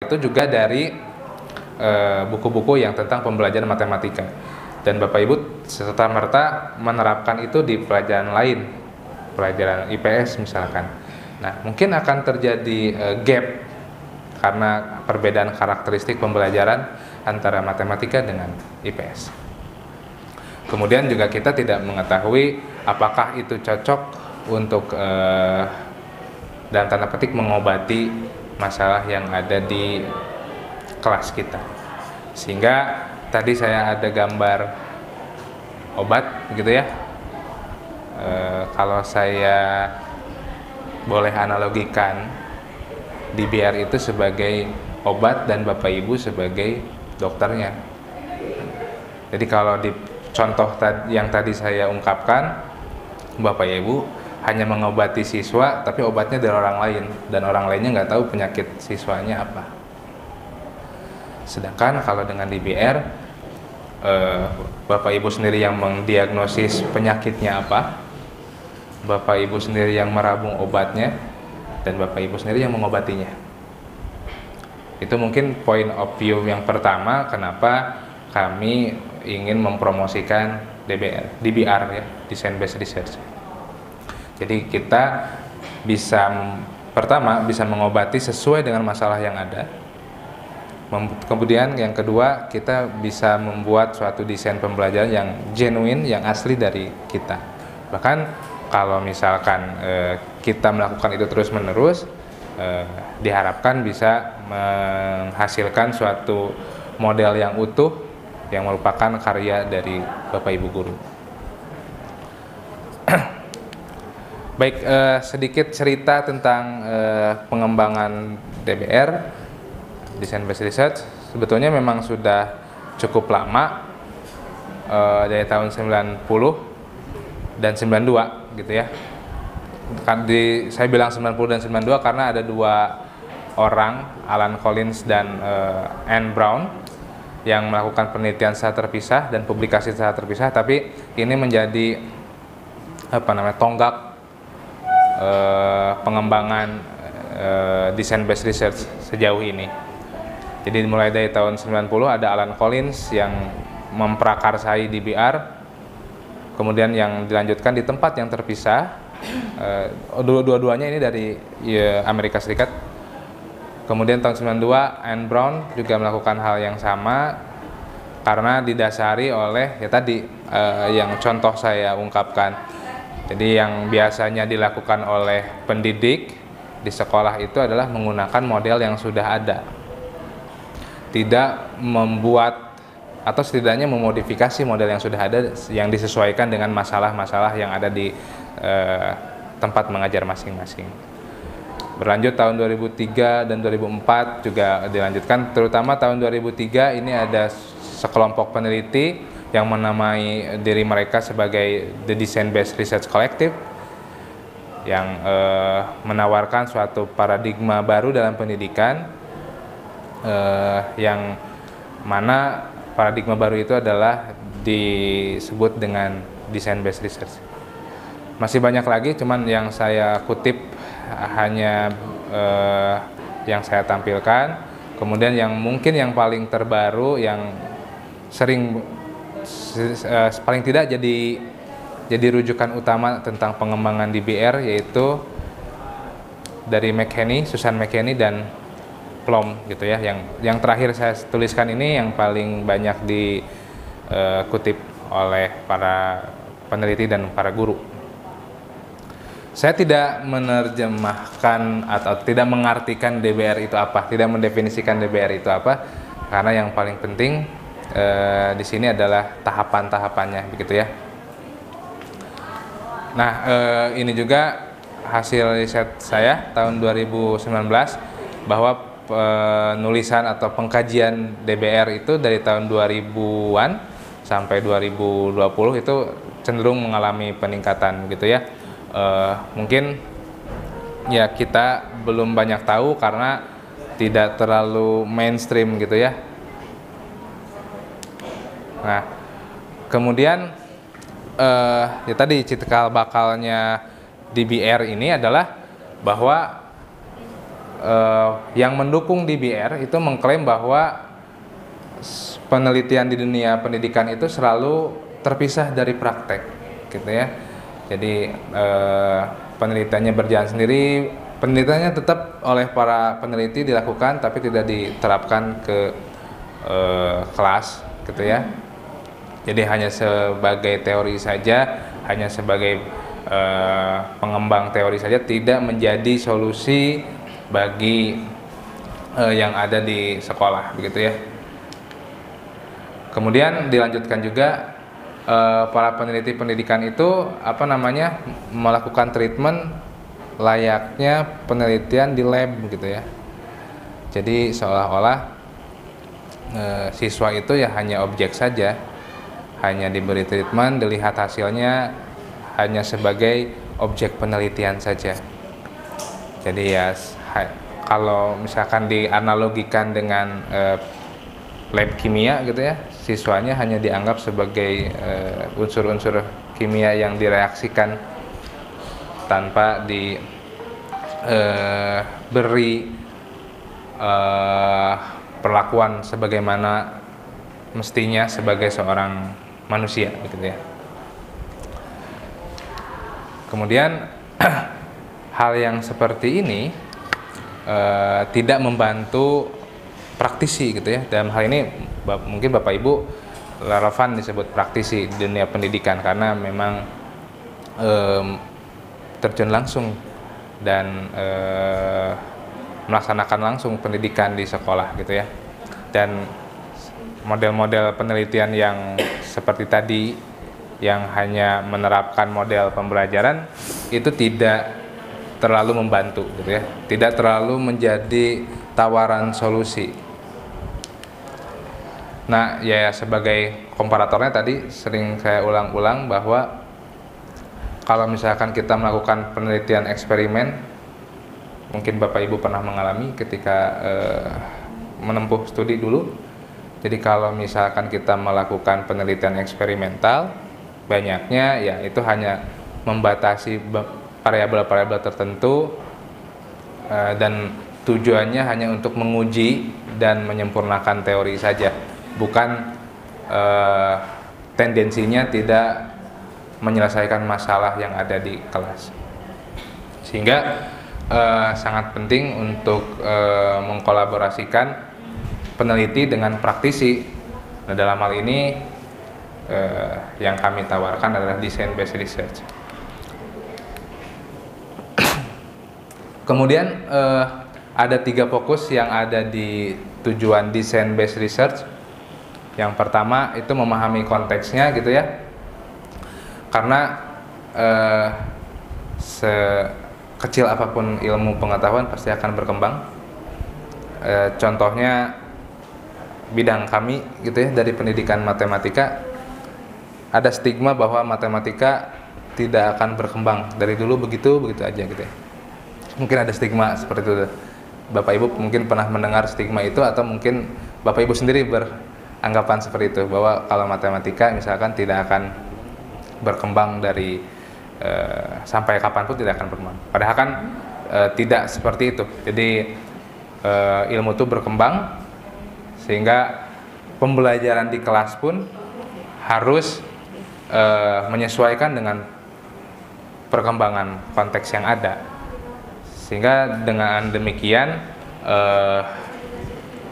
itu juga dari buku-buku yang tentang pembelajaran matematika. Dan Bapak Ibu serta-merta menerapkan itu di pelajaran lain, pelajaran IPS misalkan. Nah, mungkin akan terjadi gap karena perbedaan karakteristik pembelajaran antara matematika dengan IPS. Kemudian juga kita tidak mengetahui apakah itu cocok untuk dalam tanda petik mengobati masalah yang ada di kelas kita. Sehingga tadi saya ada gambar obat gitu ya. Kalau saya boleh analogikan, DBR itu sebagai obat dan Bapak Ibu sebagai dokternya. Jadi kalau di contoh yang tadi saya ungkapkan, Bapak Ibu hanya mengobati siswa, tapi obatnya dari orang lain, dan orang lainnya nggak tahu penyakit siswanya apa. Sedangkan kalau dengan DBR, Bapak Ibu sendiri yang mendiagnosis penyakitnya apa, Bapak Ibu sendiri yang merabung obatnya, dan Bapak Ibu sendiri yang mengobatinya. Itu mungkin point of view yang pertama kenapa kami ingin mempromosikan DBR ya, Design Based Research. Jadi kita pertama bisa mengobati sesuai dengan masalah yang ada. Kemudian yang kedua, kita bisa membuat suatu desain pembelajaran yang genuine, yang asli dari kita. Bahkan kalau misalkan kita melakukan itu terus-menerus, diharapkan bisa menghasilkan suatu model yang utuh yang merupakan karya dari Bapak Ibu guru. Baik, sedikit cerita tentang pengembangan DBR, Design Based Research. Sebetulnya memang sudah cukup lama, dari tahun 90 dan 92 gitu ya. Saya bilang 90 dan 92 karena ada dua orang, Alan Collins dan Anne Brown, yang melakukan penelitian secara terpisah dan publikasi secara terpisah, tapi ini menjadi tonggak pengembangan design based research sejauh ini. Jadi mulai dari tahun 90 ada Alan Collins yang memprakarsai DBR, kemudian yang dilanjutkan di tempat yang terpisah. Dua-duanya ini dari Amerika Serikat. Kemudian tahun 92 Anne Brown juga melakukan hal yang sama karena didasari oleh yang contoh saya ungkapkan. Jadi yang biasanya dilakukan oleh pendidik di sekolah itu adalah menggunakan model yang sudah ada, tidak membuat atau setidaknya memodifikasi model yang sudah ada yang disesuaikan dengan masalah-masalah yang ada di tempat mengajar masing-masing. Berlanjut tahun 2003 dan 2004 juga dilanjutkan, terutama tahun 2003 ini ada sekelompok peneliti yang menamai diri mereka sebagai The Design Based Research Collective, yang menawarkan suatu paradigma baru dalam pendidikan, yang mana paradigma baru itu adalah disebut dengan Design Based Research. Masih banyak lagi, cuman yang saya kutip hanya yang saya tampilkan. Kemudian yang mungkin yang paling terbaru, yang sering paling tidak jadi rujukan utama tentang pengembangan DBR, yaitu dari Susan McKinney dan Plum gitu ya. Yang terakhir saya tuliskan ini yang paling banyak dikutip oleh para peneliti dan para guru. Saya tidak menerjemahkan atau tidak mengartikan DBR itu apa, tidak mendefinisikan DBR itu apa, karena yang paling penting di sini adalah tahapan-tahapannya, begitu ya. Nah, ini juga hasil riset saya tahun 2019, bahwa penulisan atau pengkajian DBR itu dari tahun 2000-an sampai 2020 itu cenderung mengalami peningkatan, gitu ya. Mungkin ya kita belum banyak tahu karena tidak terlalu mainstream gitu ya. Nah, kemudian ya tadi cikal bakalnya DBR ini adalah bahwa yang mendukung DBR itu mengklaim bahwa penelitian di dunia pendidikan itu selalu terpisah dari praktek, gitu ya. Jadi penelitiannya berjalan sendiri, penelitiannya tetap oleh para peneliti dilakukan, tapi tidak diterapkan ke kelas, gitu ya. Jadi hanya sebagai teori saja, hanya sebagai pengembang teori saja, tidak menjadi solusi bagi yang ada di sekolah, begitu ya. Kemudian dilanjutkan juga para peneliti pendidikan itu melakukan treatment layaknya penelitian di lab, gitu ya. Jadi seolah-olah siswa itu ya hanya objek saja, hanya diberi treatment, dilihat hasilnya hanya sebagai objek penelitian saja. Jadi ya kalau misalkan dianalogikan dengan lab kimia, gitu ya, siswanya hanya dianggap sebagai unsur-unsur kimia yang direaksikan tanpa diberi perlakuan sebagaimana mestinya sebagai seorang manusia, begitu ya. Kemudian hal yang seperti ini tidak membantu praktisi, gitu ya. Dalam hal ini mungkin Bapak Ibu relevan disebut praktisi di dunia pendidikan karena memang terjun langsung dan melaksanakan langsung pendidikan di sekolah, gitu ya. Dan model-model penelitian yang seperti tadi yang hanya menerapkan model pembelajaran itu tidak terlalu membantu, gitu ya. Tidak terlalu menjadi tawaran solusi. Nah, ya sebagai komparatornya tadi sering saya ulang-ulang bahwa kalau misalkan kita melakukan penelitian eksperimen, mungkin Bapak Ibu pernah mengalami ketika menempuh studi dulu. Jadi kalau misalkan kita melakukan penelitian eksperimental, banyaknya ya itu hanya membatasi variabel-variabel tertentu dan tujuannya hanya untuk menguji dan menyempurnakan teori saja, bukan tendensinya tidak menyelesaikan masalah yang ada di kelas. Sehingga sangat penting untuk mengkolaborasikan peneliti dengan praktisi. Nah, dalam hal ini yang kami tawarkan adalah design based research. Kemudian ada 3 fokus yang ada di tujuan design based research. Yang pertama itu memahami konteksnya, gitu ya. Karena sekecil apapun ilmu pengetahuan pasti akan berkembang. Contohnya bidang kami, gitu ya, dari pendidikan matematika, ada stigma bahwa matematika tidak akan berkembang, dari dulu begitu aja, gitu ya. Mungkin ada stigma seperti itu. Bapak Ibu mungkin pernah mendengar stigma itu, atau mungkin Bapak Ibu sendiri beranggapan seperti itu, bahwa kalau matematika misalkan tidak akan berkembang dari sampai kapanpun tidak akan berkembang. Padahal kan tidak seperti itu. Jadi ilmu itu berkembang, sehingga pembelajaran di kelas pun harus menyesuaikan dengan perkembangan konteks yang ada. Sehingga dengan demikian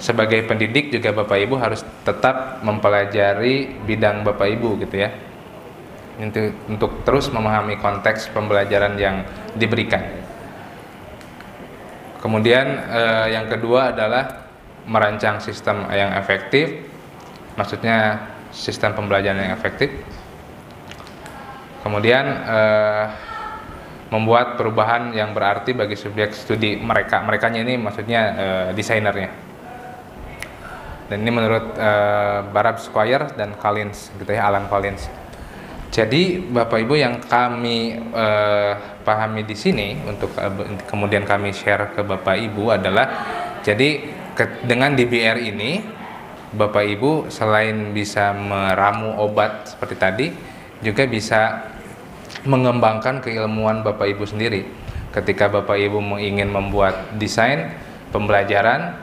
sebagai pendidik juga Bapak Ibu harus tetap mempelajari bidang Bapak Ibu, gitu ya, untuk terus memahami konteks pembelajaran yang diberikan. Kemudian yang kedua adalah merancang sistem yang efektif, maksudnya sistem pembelajaran yang efektif. Kemudian membuat perubahan yang berarti bagi subjek studi merekanya ini maksudnya desainernya. Dan ini menurut Barab Squire dan Collins, gitu ya, Alan Collins. Jadi Bapak Ibu yang kami pahami di sini untuk kemudian kami share ke Bapak Ibu adalah, jadi dengan DBR ini Bapak Ibu selain bisa meramu obat seperti tadi, juga bisa mengembangkan keilmuan Bapak Ibu sendiri. Ketika Bapak Ibu ingin membuat desain, pembelajaran,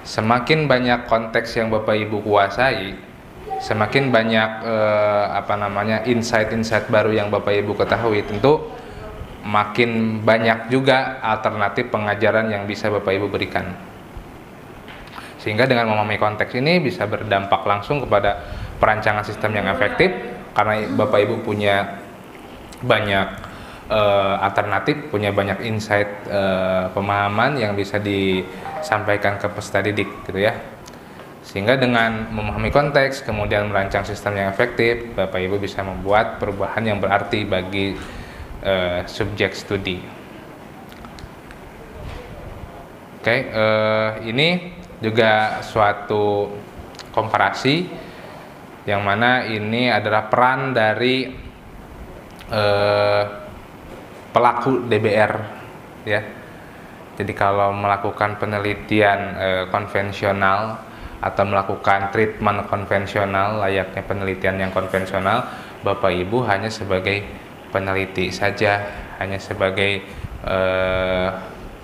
semakin banyak konteks yang Bapak Ibu kuasai, semakin banyak insight-insight baru yang Bapak Ibu ketahui, tentu makin banyak juga alternatif pengajaran yang bisa Bapak Ibu berikan. Sehingga dengan memahami konteks ini bisa berdampak langsung kepada perancangan sistem yang efektif, karena Bapak Ibu punya banyak alternatif, punya banyak insight pemahaman yang bisa disampaikan ke peserta didik gitu ya. Sehingga dengan memahami konteks kemudian merancang sistem yang efektif, Bapak Ibu bisa membuat perubahan yang berarti bagi subjek studi. Ini juga suatu komparasi yang mana ini adalah peran dari pelaku DBR ya. Jadi kalau melakukan penelitian konvensional atau melakukan treatment konvensional layaknya penelitian yang konvensional, Bapak Ibu hanya sebagai peneliti saja, hanya sebagai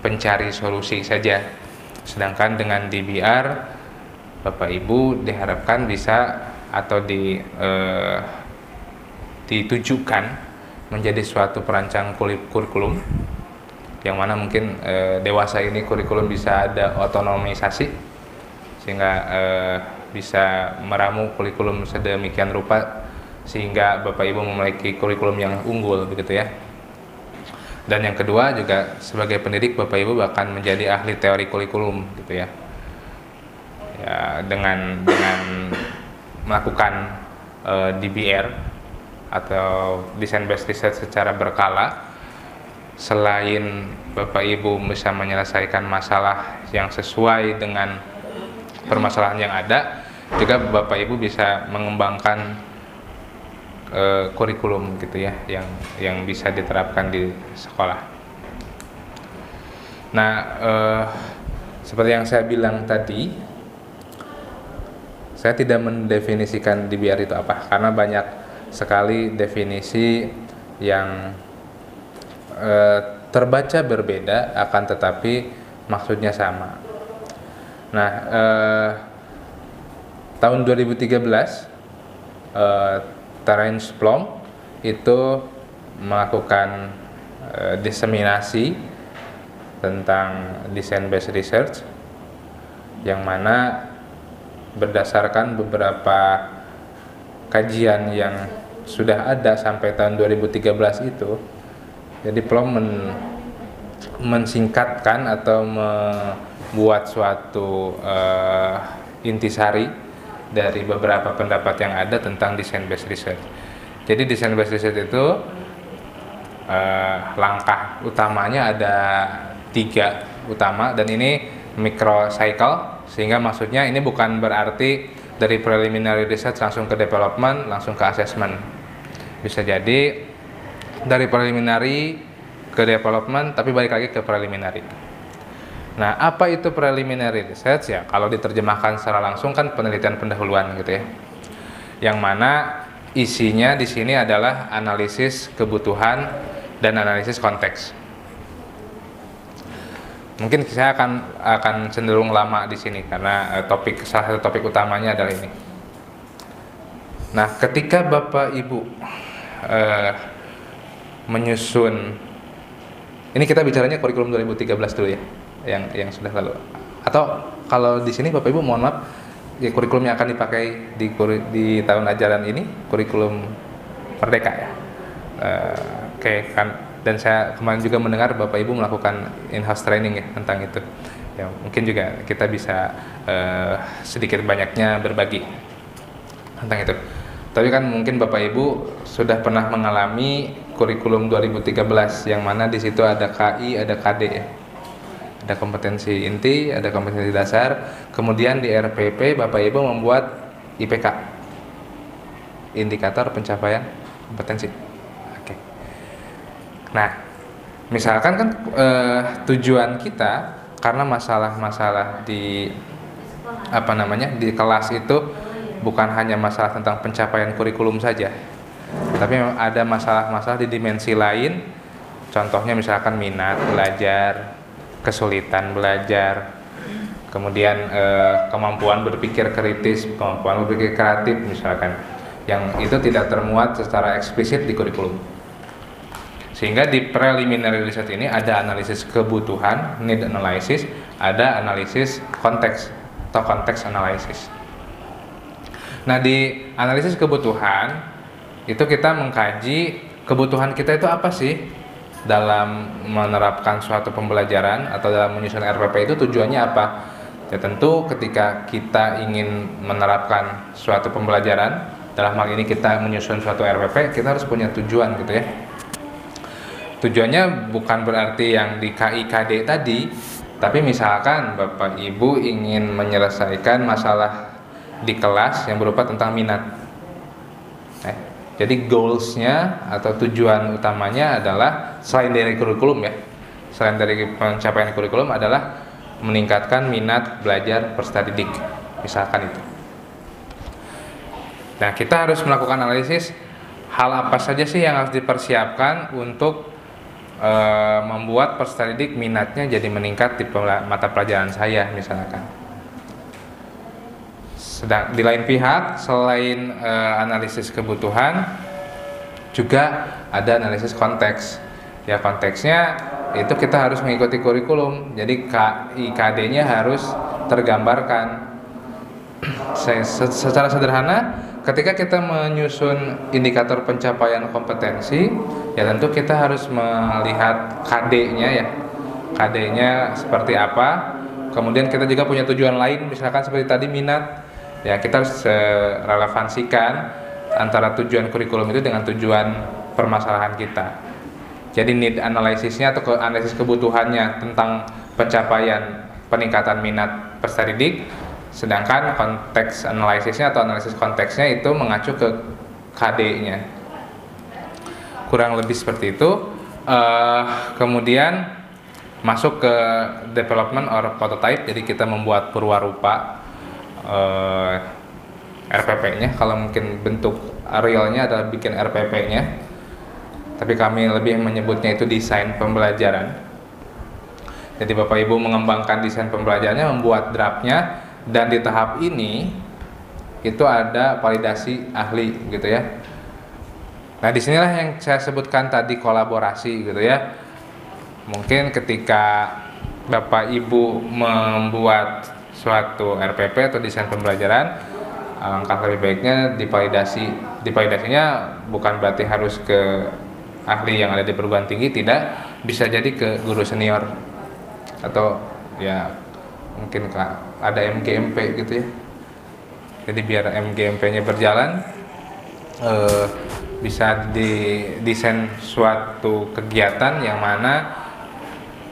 pencari solusi saja. Sedangkan dengan DBR, Bapak Ibu diharapkan bisa atau ditujukan menjadi suatu perancang kurikulum, yang mana mungkin dewasa ini kurikulum bisa ada otonomisasi, sehingga bisa meramu kurikulum sedemikian rupa sehingga Bapak Ibu memiliki kurikulum yang unggul begitu ya. Dan yang kedua juga sebagai pendidik, Bapak Ibu bahkan menjadi ahli teori kurikulum gitu ya. Ya dengan melakukan DBR atau design based research secara berkala, selain Bapak Ibu bisa menyelesaikan masalah yang sesuai dengan permasalahan yang ada, juga Bapak Ibu bisa mengembangkan kurikulum gitu ya, yang bisa diterapkan di sekolah. Nah, seperti yang saya bilang tadi, saya tidak mendefinisikan DBR itu apa, karena banyak sekali definisi yang terbaca berbeda akan tetapi maksudnya sama. Nah, tahun 2013 Terence Plum itu melakukan diseminasi tentang design based research, yang mana berdasarkan beberapa kajian yang sudah ada sampai tahun 2013 itu, jadi Plum mensingkatkan atau membuat suatu intisari dari beberapa pendapat yang ada tentang design based research. Jadi design based research itu langkah utamanya ada 3 utama, dan ini microcycle, sehingga maksudnya ini bukan berarti dari preliminary research langsung ke development, langsung ke assessment. Bisa jadi dari preliminary ke development tapi balik lagi ke preliminary. Nah, apa itu preliminary research ya? Kalau diterjemahkan secara langsung kan penelitian pendahuluan gitu ya. Yang mana isinya di sini adalah analisis kebutuhan dan analisis konteks. Mungkin saya akan cenderung lama di sini karena salah satu topik utamanya adalah ini. Nah, ketika Bapak Ibu menyusun, ini kita bicaranya kurikulum 2013 dulu ya, yang sudah lalu. Atau kalau di sini Bapak Ibu mohon maaf, ya kurikulum yang akan dipakai di tahun ajaran ini kurikulum Merdeka ya. Oke kan. Dan saya kemarin juga mendengar Bapak Ibu melakukan in-house training ya tentang itu. Ya, mungkin juga kita bisa sedikit banyaknya berbagi tentang itu. Tapi kan mungkin Bapak Ibu sudah pernah mengalami kurikulum 2013 yang mana di situ ada KI, ada KD ya. Ada kompetensi inti, ada kompetensi dasar. Kemudian di RPP Bapak Ibu membuat IPK, indikator pencapaian kompetensi. Oke. Nah, misalkan kan tujuan kita karena masalah-masalah di di kelas itu bukan hanya masalah tentang pencapaian kurikulum saja, tapi memang ada masalah-masalah di dimensi lain. Contohnya misalkan minat belajar, kesulitan belajar, kemudian kemampuan berpikir kritis, kemampuan berpikir kreatif misalkan, yang itu tidak termuat secara eksplisit di kurikulum. Sehingga di preliminary research ini ada analisis kebutuhan, need analysis, ada analisis konteks atau konteks analysis. Nah, di analisis kebutuhan itu kita mengkaji kebutuhan kita itu apa sih dalam menerapkan suatu pembelajaran atau dalam menyusun RPP itu tujuannya apa. Ya tentu ketika kita ingin menerapkan suatu pembelajaran, dalam hal ini kita menyusun suatu RPP, kita harus punya tujuan gitu ya. Tujuannya bukan berarti yang di KIKD tadi, tapi misalkan Bapak Ibu ingin menyelesaikan masalah di kelas yang berupa tentang minat. Jadi goals-nya atau tujuan utamanya adalah selain dari kurikulum ya, selain dari pencapaian kurikulum adalah meningkatkan minat belajar peserta didik, misalkan itu. Nah, kita harus melakukan analisis hal apa saja sih yang harus dipersiapkan untuk membuat peserta didik minatnya jadi meningkat di mata pelajaran saya misalkan. Sedang di lain pihak, selain analisis kebutuhan, juga ada analisis konteks. Ya, konteksnya itu kita harus mengikuti kurikulum. Jadi KIKD-nya harus tergambarkan. Secara sederhana, ketika kita menyusun indikator pencapaian kompetensi, ya tentu kita harus melihat KD-nya ya. KD-nya seperti apa. Kemudian kita juga punya tujuan lain, misalkan seperti tadi minat. Ya, kita harus relevansikan antara tujuan kurikulum itu dengan tujuan permasalahan kita. Jadi need analisisnya atau analisis kebutuhannya tentang pencapaian peningkatan minat peserta didik, sedangkan konteks analisisnya atau analisis konteksnya itu mengacu ke KD-nya. Kurang lebih seperti itu. Kemudian masuk ke development or prototype, jadi kita membuat purwarupa RPP-nya. Kalau mungkin bentuk realnya adalah bikin RPP-nya, tapi kami lebih menyebutnya itu desain pembelajaran. Jadi Bapak Ibu mengembangkan desain pembelajarannya, membuat draftnya, dan di tahap ini itu ada validasi ahli gitu ya. Nah, disinilah yang saya sebutkan tadi kolaborasi gitu ya. Mungkin ketika Bapak Ibu membuat suatu RPP atau desain pembelajaran, alangkah lebih baiknya divalidasi. Divalidasinya bukan berarti harus ke ahli yang ada di perguruan tinggi, tidak, bisa jadi ke guru senior atau ya mungkin ada MGMP gitu ya. Jadi biar MGMP-nya berjalan, bisa didesain suatu kegiatan yang mana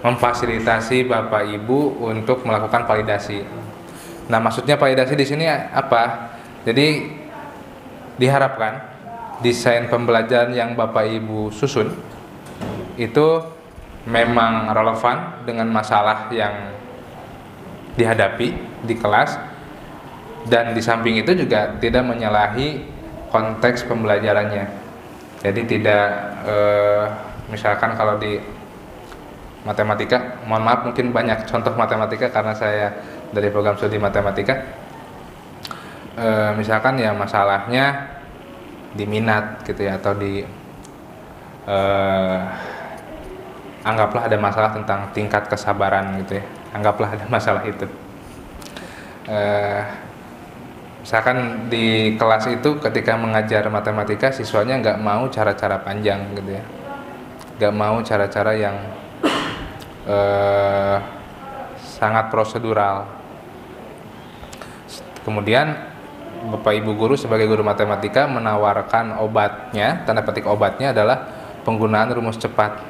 memfasilitasi Bapak Ibu untuk melakukan validasi. Nah, maksudnya validasi di sini apa? Jadi diharapkan desain pembelajaran yang Bapak Ibu susun itu memang relevan dengan masalah yang dihadapi di kelas, dan di samping itu juga tidak menyalahi konteks pembelajarannya. Jadi tidak misalkan kalau di matematika, mohon maaf mungkin banyak contoh matematika karena saya dari program studi matematika, misalkan ya masalahnya di minat gitu ya, atau di anggaplah ada masalah tentang tingkat kesabaran gitu ya, anggaplah ada masalah itu. Misalkan di kelas itu ketika mengajar matematika, siswanya nggak mau cara-cara panjang gitu ya, nggak mau cara-cara yang sangat prosedural. Kemudian Bapak Ibu guru sebagai guru matematika menawarkan obatnya, tanda petik obatnya adalah penggunaan rumus cepat.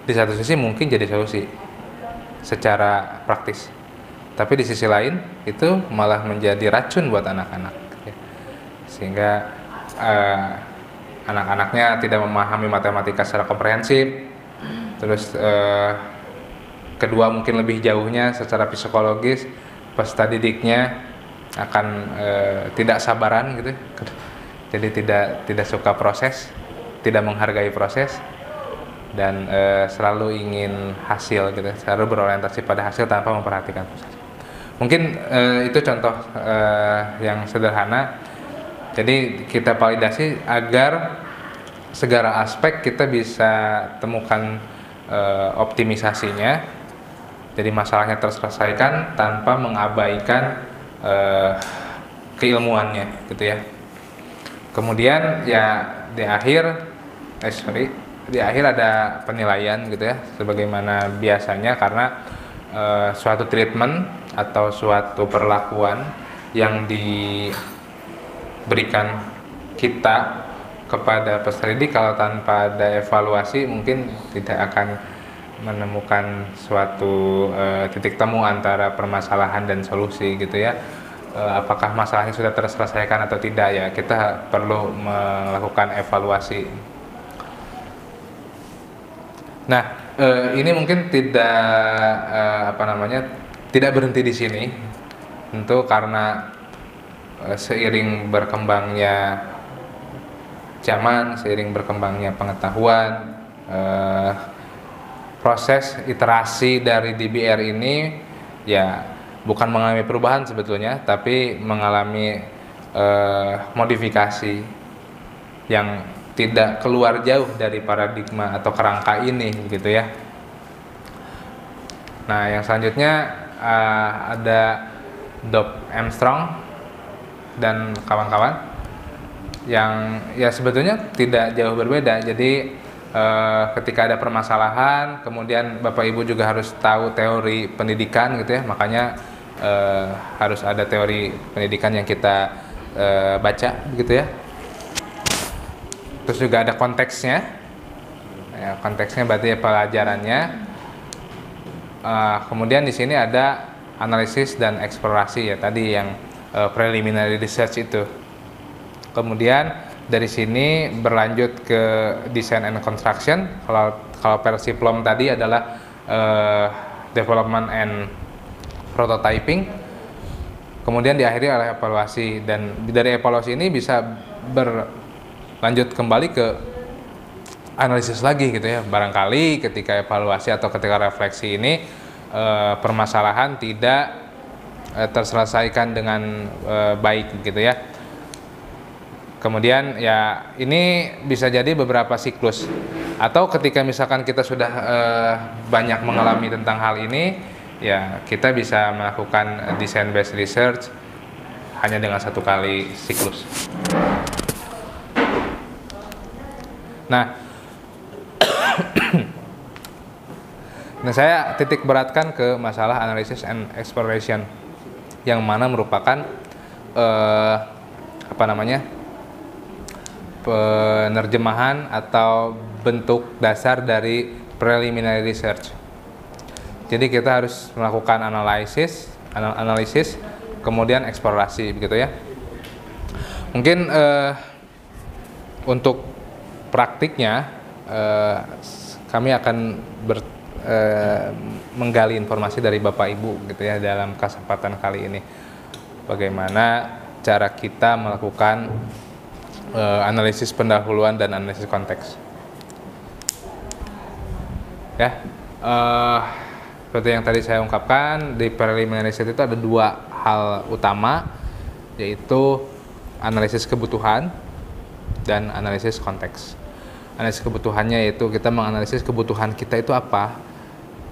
Di satu sisi mungkin jadi solusi secara praktis, tapi di sisi lain itu malah menjadi racun buat anak-anak, sehingga anak-anaknya tidak memahami matematika secara komprehensif. Terus kedua, mungkin lebih jauhnya secara psikologis, peserta didiknya akan tidak sabaran gitu, jadi tidak suka proses, tidak menghargai proses, dan selalu ingin hasil gitu, selalu berorientasi pada hasil tanpa memperhatikan proses. Mungkin itu contoh yang sederhana. Jadi kita validasi agar segala aspek kita bisa temukan optimisasinya, jadi masalahnya terselesaikan tanpa mengabaikan keilmuannya gitu ya. Kemudian ya di akhir ada penilaian gitu ya, sebagaimana biasanya, karena suatu treatment atau suatu perlakuan yang diberikan kita kepada peserta didik kalau tanpa ada evaluasi mungkin tidak akan menemukan suatu titik temu antara permasalahan dan solusi gitu ya. Apakah masalahnya sudah terselesaikan atau tidak, ya kita perlu melakukan evaluasi. Nah, ini mungkin tidak berhenti di sini, tentu karena seiring berkembangnya zaman, seiring berkembangnya pengetahuan, proses iterasi dari DBR ini ya bukan mengalami perubahan sebetulnya, tapi mengalami modifikasi yang tidak keluar jauh dari paradigma atau kerangka ini gitu ya. Nah, yang selanjutnya ada Dob Armstrong dan kawan-kawan yang ya sebetulnya tidak jauh berbeda. Jadi ketika ada permasalahan, kemudian Bapak Ibu juga harus tahu teori pendidikan gitu ya, makanya harus ada teori pendidikan yang kita baca begitu ya. Terus juga ada konteksnya, ya, konteksnya berarti ya pelajarannya. Kemudian di sini ada analisis dan eksplorasi ya, tadi yang preliminary research itu. Kemudian dari sini berlanjut ke design and construction. Kalau versi PLOM tadi adalah development and prototyping. Kemudian diakhiri oleh evaluasi, dan dari evaluasi ini bisa berlanjut kembali ke analisis lagi gitu ya. Barangkali ketika evaluasi atau ketika refleksi ini permasalahan tidak terselesaikan dengan baik gitu ya. Kemudian ya ini bisa jadi beberapa siklus, atau ketika misalkan kita sudah banyak mengalami tentang hal ini, ya kita bisa melakukan design based research hanya dengan satu kali siklus. Nah, saya titik beratkan ke masalah analysis and exploration, yang mana merupakan penerjemahan atau bentuk dasar dari preliminary research. Jadi kita harus melakukan analisis, kemudian eksplorasi begitu ya. Mungkin untuk praktiknya kami akan menggali informasi dari Bapak Ibu gitu ya dalam kesempatan kali ini. Bagaimana cara kita melakukan analisis pendahuluan dan analisis konteks. Ya, seperti yang tadi saya ungkapkan, di preliminary research itu ada dua hal utama, yaitu analisis kebutuhan dan analisis konteks. Analisis kebutuhannya yaitu kita menganalisis kebutuhan kita itu apa,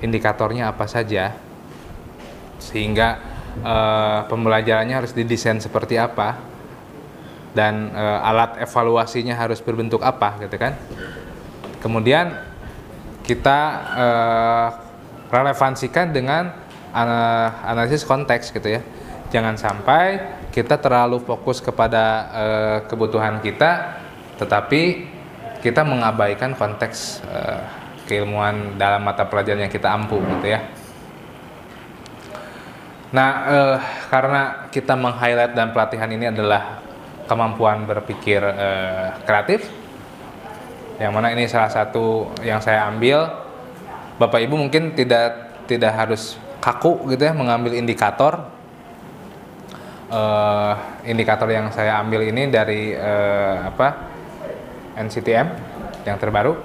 indikatornya apa saja, sehingga pembelajarannya harus didesain seperti apa, dan alat evaluasinya harus berbentuk apa gitu kan. Kemudian kita relevansikan dengan analisis konteks gitu ya. Jangan sampai kita terlalu fokus kepada kebutuhan kita, tetapi kita mengabaikan konteks keilmuan dalam mata pelajaran yang kita ampu gitu ya. Nah, karena kita meng-highlight dan pelatihan ini adalah kemampuan berpikir kreatif, yang mana ini salah satu yang saya ambil. Bapak Ibu mungkin tidak harus kaku gitu ya mengambil indikator. Indikator yang saya ambil ini dari NCTM yang terbaru.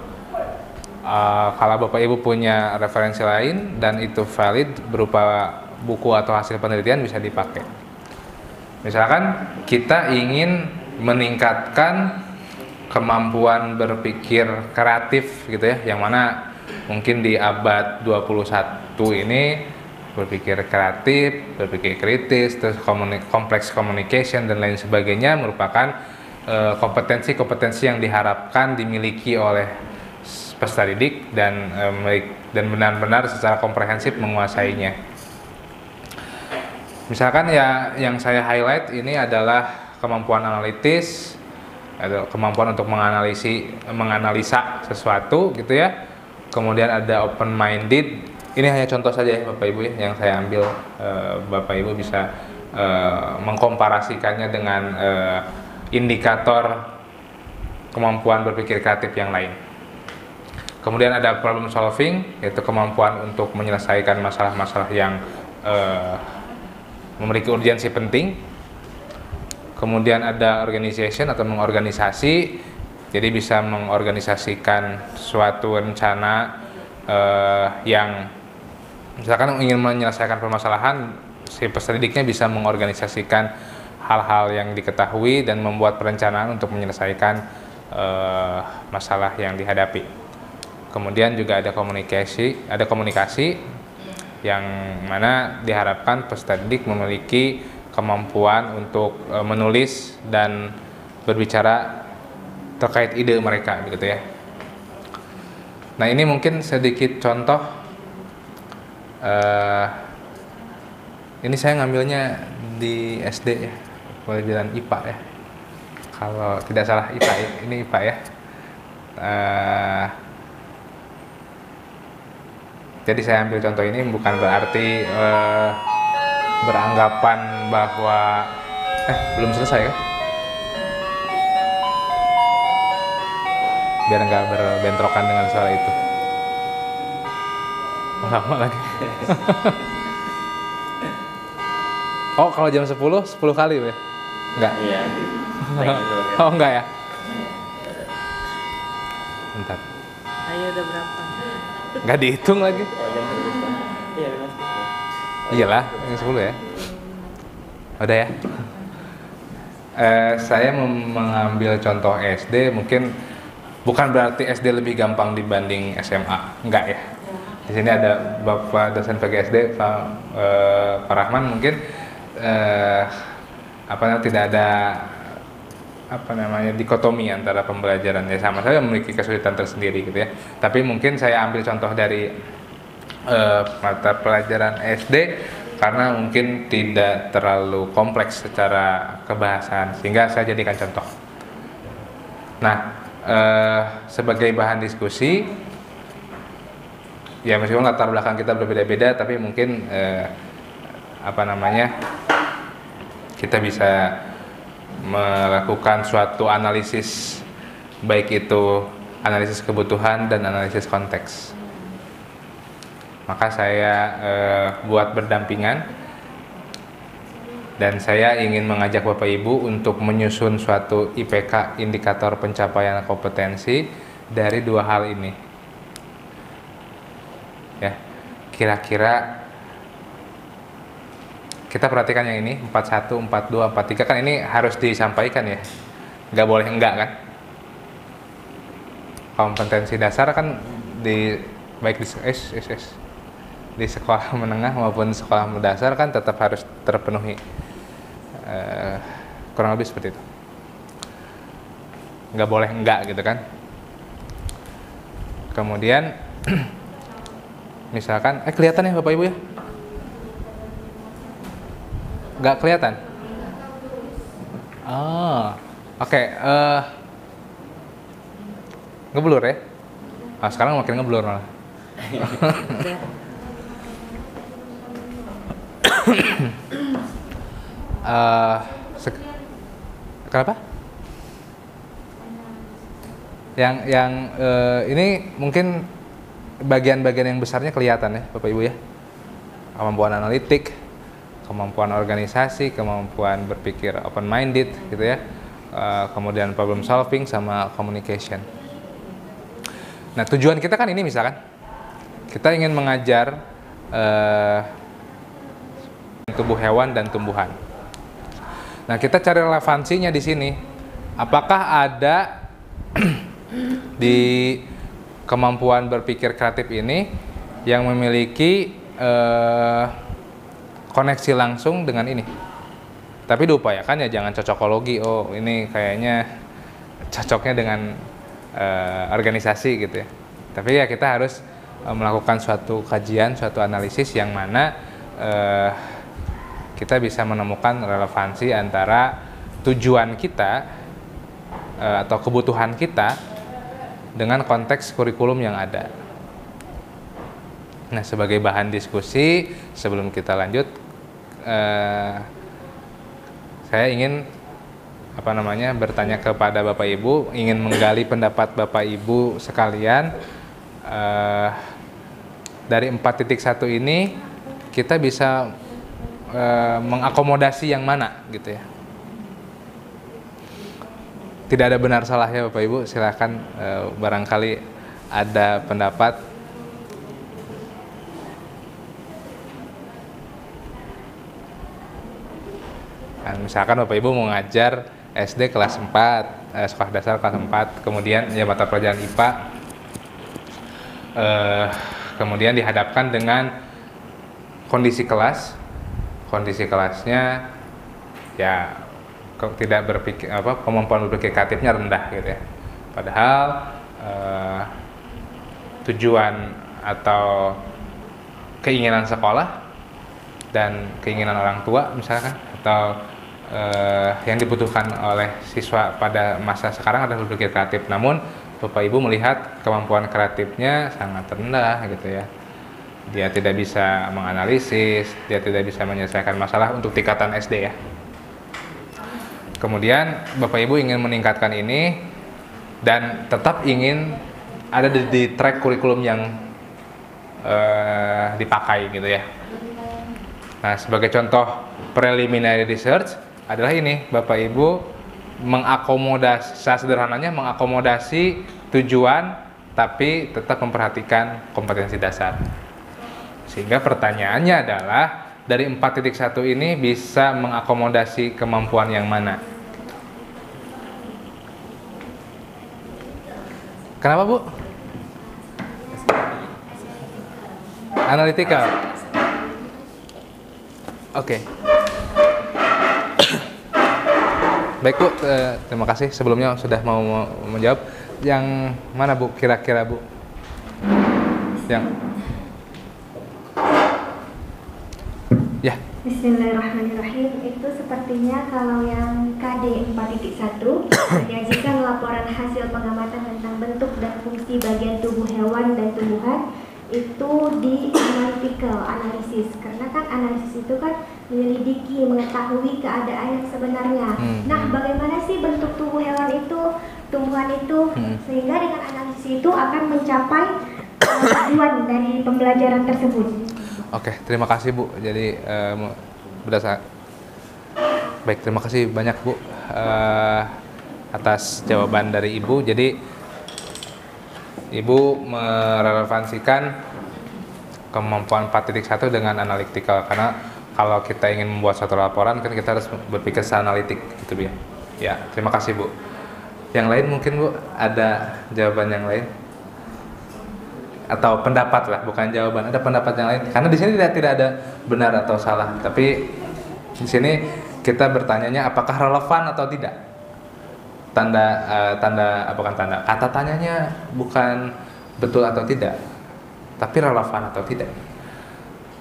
Kalau Bapak Ibu punya referensi lain dan itu valid berupa buku atau hasil penelitian, bisa dipakai. Misalkan kita ingin meningkatkan kemampuan berpikir kreatif gitu ya, yang mana mungkin di abad 21 ini berpikir kreatif, berpikir kritis, terus kompleks communication dan lain sebagainya merupakan kompetensi-kompetensi yang diharapkan dimiliki oleh peserta didik dan benar-benar secara komprehensif menguasainya. Misalkan ya yang saya highlight ini adalah kemampuan analitis, atau kemampuan untuk menganalisa sesuatu gitu ya. Kemudian ada open minded. Ini hanya contoh saja ya Bapak Ibu ya, yang saya ambil. Bapak Ibu bisa mengkomparasikannya dengan indikator kemampuan berpikir kreatif yang lain. Kemudian ada problem solving, yaitu kemampuan untuk menyelesaikan masalah-masalah yang memiliki urgensi penting. Kemudian ada organization atau mengorganisasi, jadi bisa mengorganisasikan suatu rencana yang misalkan ingin menyelesaikan permasalahan, si peserta didiknya bisa mengorganisasikan hal-hal yang diketahui dan membuat perencanaan untuk menyelesaikan masalah yang dihadapi. Kemudian juga ada komunikasi yang mana diharapkan peserta didik memiliki kemampuan untuk menulis dan berbicara terkait ide mereka gitu ya. Nah, ini mungkin sedikit contoh. Ini saya ngambilnya di SD ya, pelajaran IPA ya. Kalau tidak salah IPA ya, ini IPA ya. Jadi saya ambil contoh ini bukan berarti beranggapan bahwa belum selesai kan? Biar nggak berbentrokan dengan suara itu. Lama lagi. Oh, kalau jam 10 kali ya? Enggak? Iya. Oh, enggak ya? Bentar. Ayo udah berapa? Nggak dihitung lagi. Iyalah, jam 10 ya. Udah ya. Saya mengambil contoh SD, mungkin bukan berarti SD lebih gampang dibanding SMA, enggak ya. Di sini ada Bapak dosen PGSD, Pak Rahman, mungkin tidak ada dikotomi antara pembelajaran, ya sama saja memiliki kesulitan tersendiri gitu ya. Tapi mungkin saya ambil contoh dari mata pelajaran SD karena mungkin tidak terlalu kompleks secara kebahasaan, sehingga saya jadikan contoh. Nah, sebagai bahan diskusi, ya meskipun latar belakang kita berbeda-beda, tapi mungkin kita bisa melakukan suatu analisis, baik itu analisis kebutuhan dan analisis konteks. Maka saya buat berdampingan, dan saya ingin mengajak Bapak Ibu untuk menyusun suatu IPK, indikator pencapaian kompetensi, dari dua hal ini. Ya, kira-kira kita perhatikan yang ini 41, 42, 43 kan ini harus disampaikan ya, nggak boleh enggak kan. Kompetensi dasar kan baik di sekolah menengah maupun sekolah mendasar kan tetap harus terpenuhi, kurang lebih seperti itu, nggak boleh enggak gitu kan. Kemudian misalkan kelihatan ya Bapak Ibu ya? Nggak kelihatan? Oh, oke. Ngeblur ya? Sekarang makin ngeblur malah. Kenapa? Yang ini mungkin bagian-bagian yang besarnya kelihatan ya Bapak Ibu ya. Kemampuan analitik, kemampuan organisasi, kemampuan berpikir open minded gitu ya. Kemudian problem solving sama communication. Nah, tujuan kita kan ini misalkan kita ingin mengajar tubuh hewan dan tumbuhan. Nah, kita cari relevansinya di sini. Apakah ada di kemampuan berpikir kreatif ini yang memiliki koneksi langsung dengan ini? Tapi diupayakan ya jangan cocokologi. Oh, ini kayaknya cocoknya dengan organisasi gitu ya. Tapi ya kita harus melakukan suatu kajian, suatu analisis yang mana kita bisa menemukan relevansi antara tujuan kita atau kebutuhan kita dengan konteks kurikulum yang ada. Nah, sebagai bahan diskusi sebelum kita lanjut, saya ingin bertanya kepada Bapak Ibu, ingin menggali pendapat Bapak Ibu sekalian. Dari 4.1 ini kita bisa mengakomodasi yang mana gitu ya. Tidak ada benar salahnya Bapak Ibu, silakan barangkali ada pendapat. Nah, misalkan Bapak Ibu mau ngajar SD kelas 4, sekolah dasar kelas 4, kemudian ya mata pelajaran IPA, kemudian dihadapkan dengan kondisi kelasnya ya tidak berpikir kemampuan berpikir kreatifnya rendah gitu ya. Padahal tujuan atau keinginan sekolah dan keinginan orang tua misalkan atau yang dibutuhkan oleh siswa pada masa sekarang adalah berpikir kreatif. Namun Bapak Ibu melihat kemampuan kreatifnya sangat rendah gitu ya. Dia tidak bisa menganalisis, dia tidak bisa menyelesaikan masalah untuk tingkatan SD ya. Kemudian Bapak Ibu ingin meningkatkan ini dan tetap ingin ada di track kurikulum yang dipakai gitu ya. Nah, sebagai contoh preliminary research adalah ini, Bapak Ibu mengakomodasi, secara sederhananya mengakomodasi tujuan tapi tetap memperhatikan kompetensi dasar. Sehingga pertanyaannya adalah dari 4.1 ini bisa mengakomodasi kemampuan yang mana? Kenapa, Bu? Analytical. Oke. Baik Bu, terima kasih sebelumnya sudah mau menjawab. Yang mana Bu, kira-kira Bu? Yang ya. Bismillahirrahmanirrahim. Itu sepertinya kalau yang KD 4.1 menyajikan laporan hasil pengamatan tentang bentuk dan fungsi bagian tubuh hewan dan tumbuhan itu di analytical analisis, karena kan analisis itu kan menyelidiki, mengetahui keadaan yang sebenarnya. Nah, bagaimana sih bentuk tubuh hewan itu, tumbuhan itu, sehingga dengan analisis itu akan mencapai tujuan dari pembelajaran tersebut. Oke, terima kasih Bu. Jadi berdasar. Baik, terima kasih banyak Bu atas jawaban dari Ibu. Jadi Ibu merelevansikan kemampuan 4.1 dengan analytical, karena kalau kita ingin membuat suatu laporan kan kita harus berpikir secara analitik gitu Bu ya. Ya, terima kasih Bu. Yang lain mungkin Bu ada jawaban yang lain? Atau pendapat lah, bukan jawaban, ada pendapat yang lain. Karena di sini tidak ada benar atau salah, tapi di sini kita bertanyanya apakah relevan atau tidak. Kata tanyanya bukan betul atau tidak, tapi relevan atau tidak.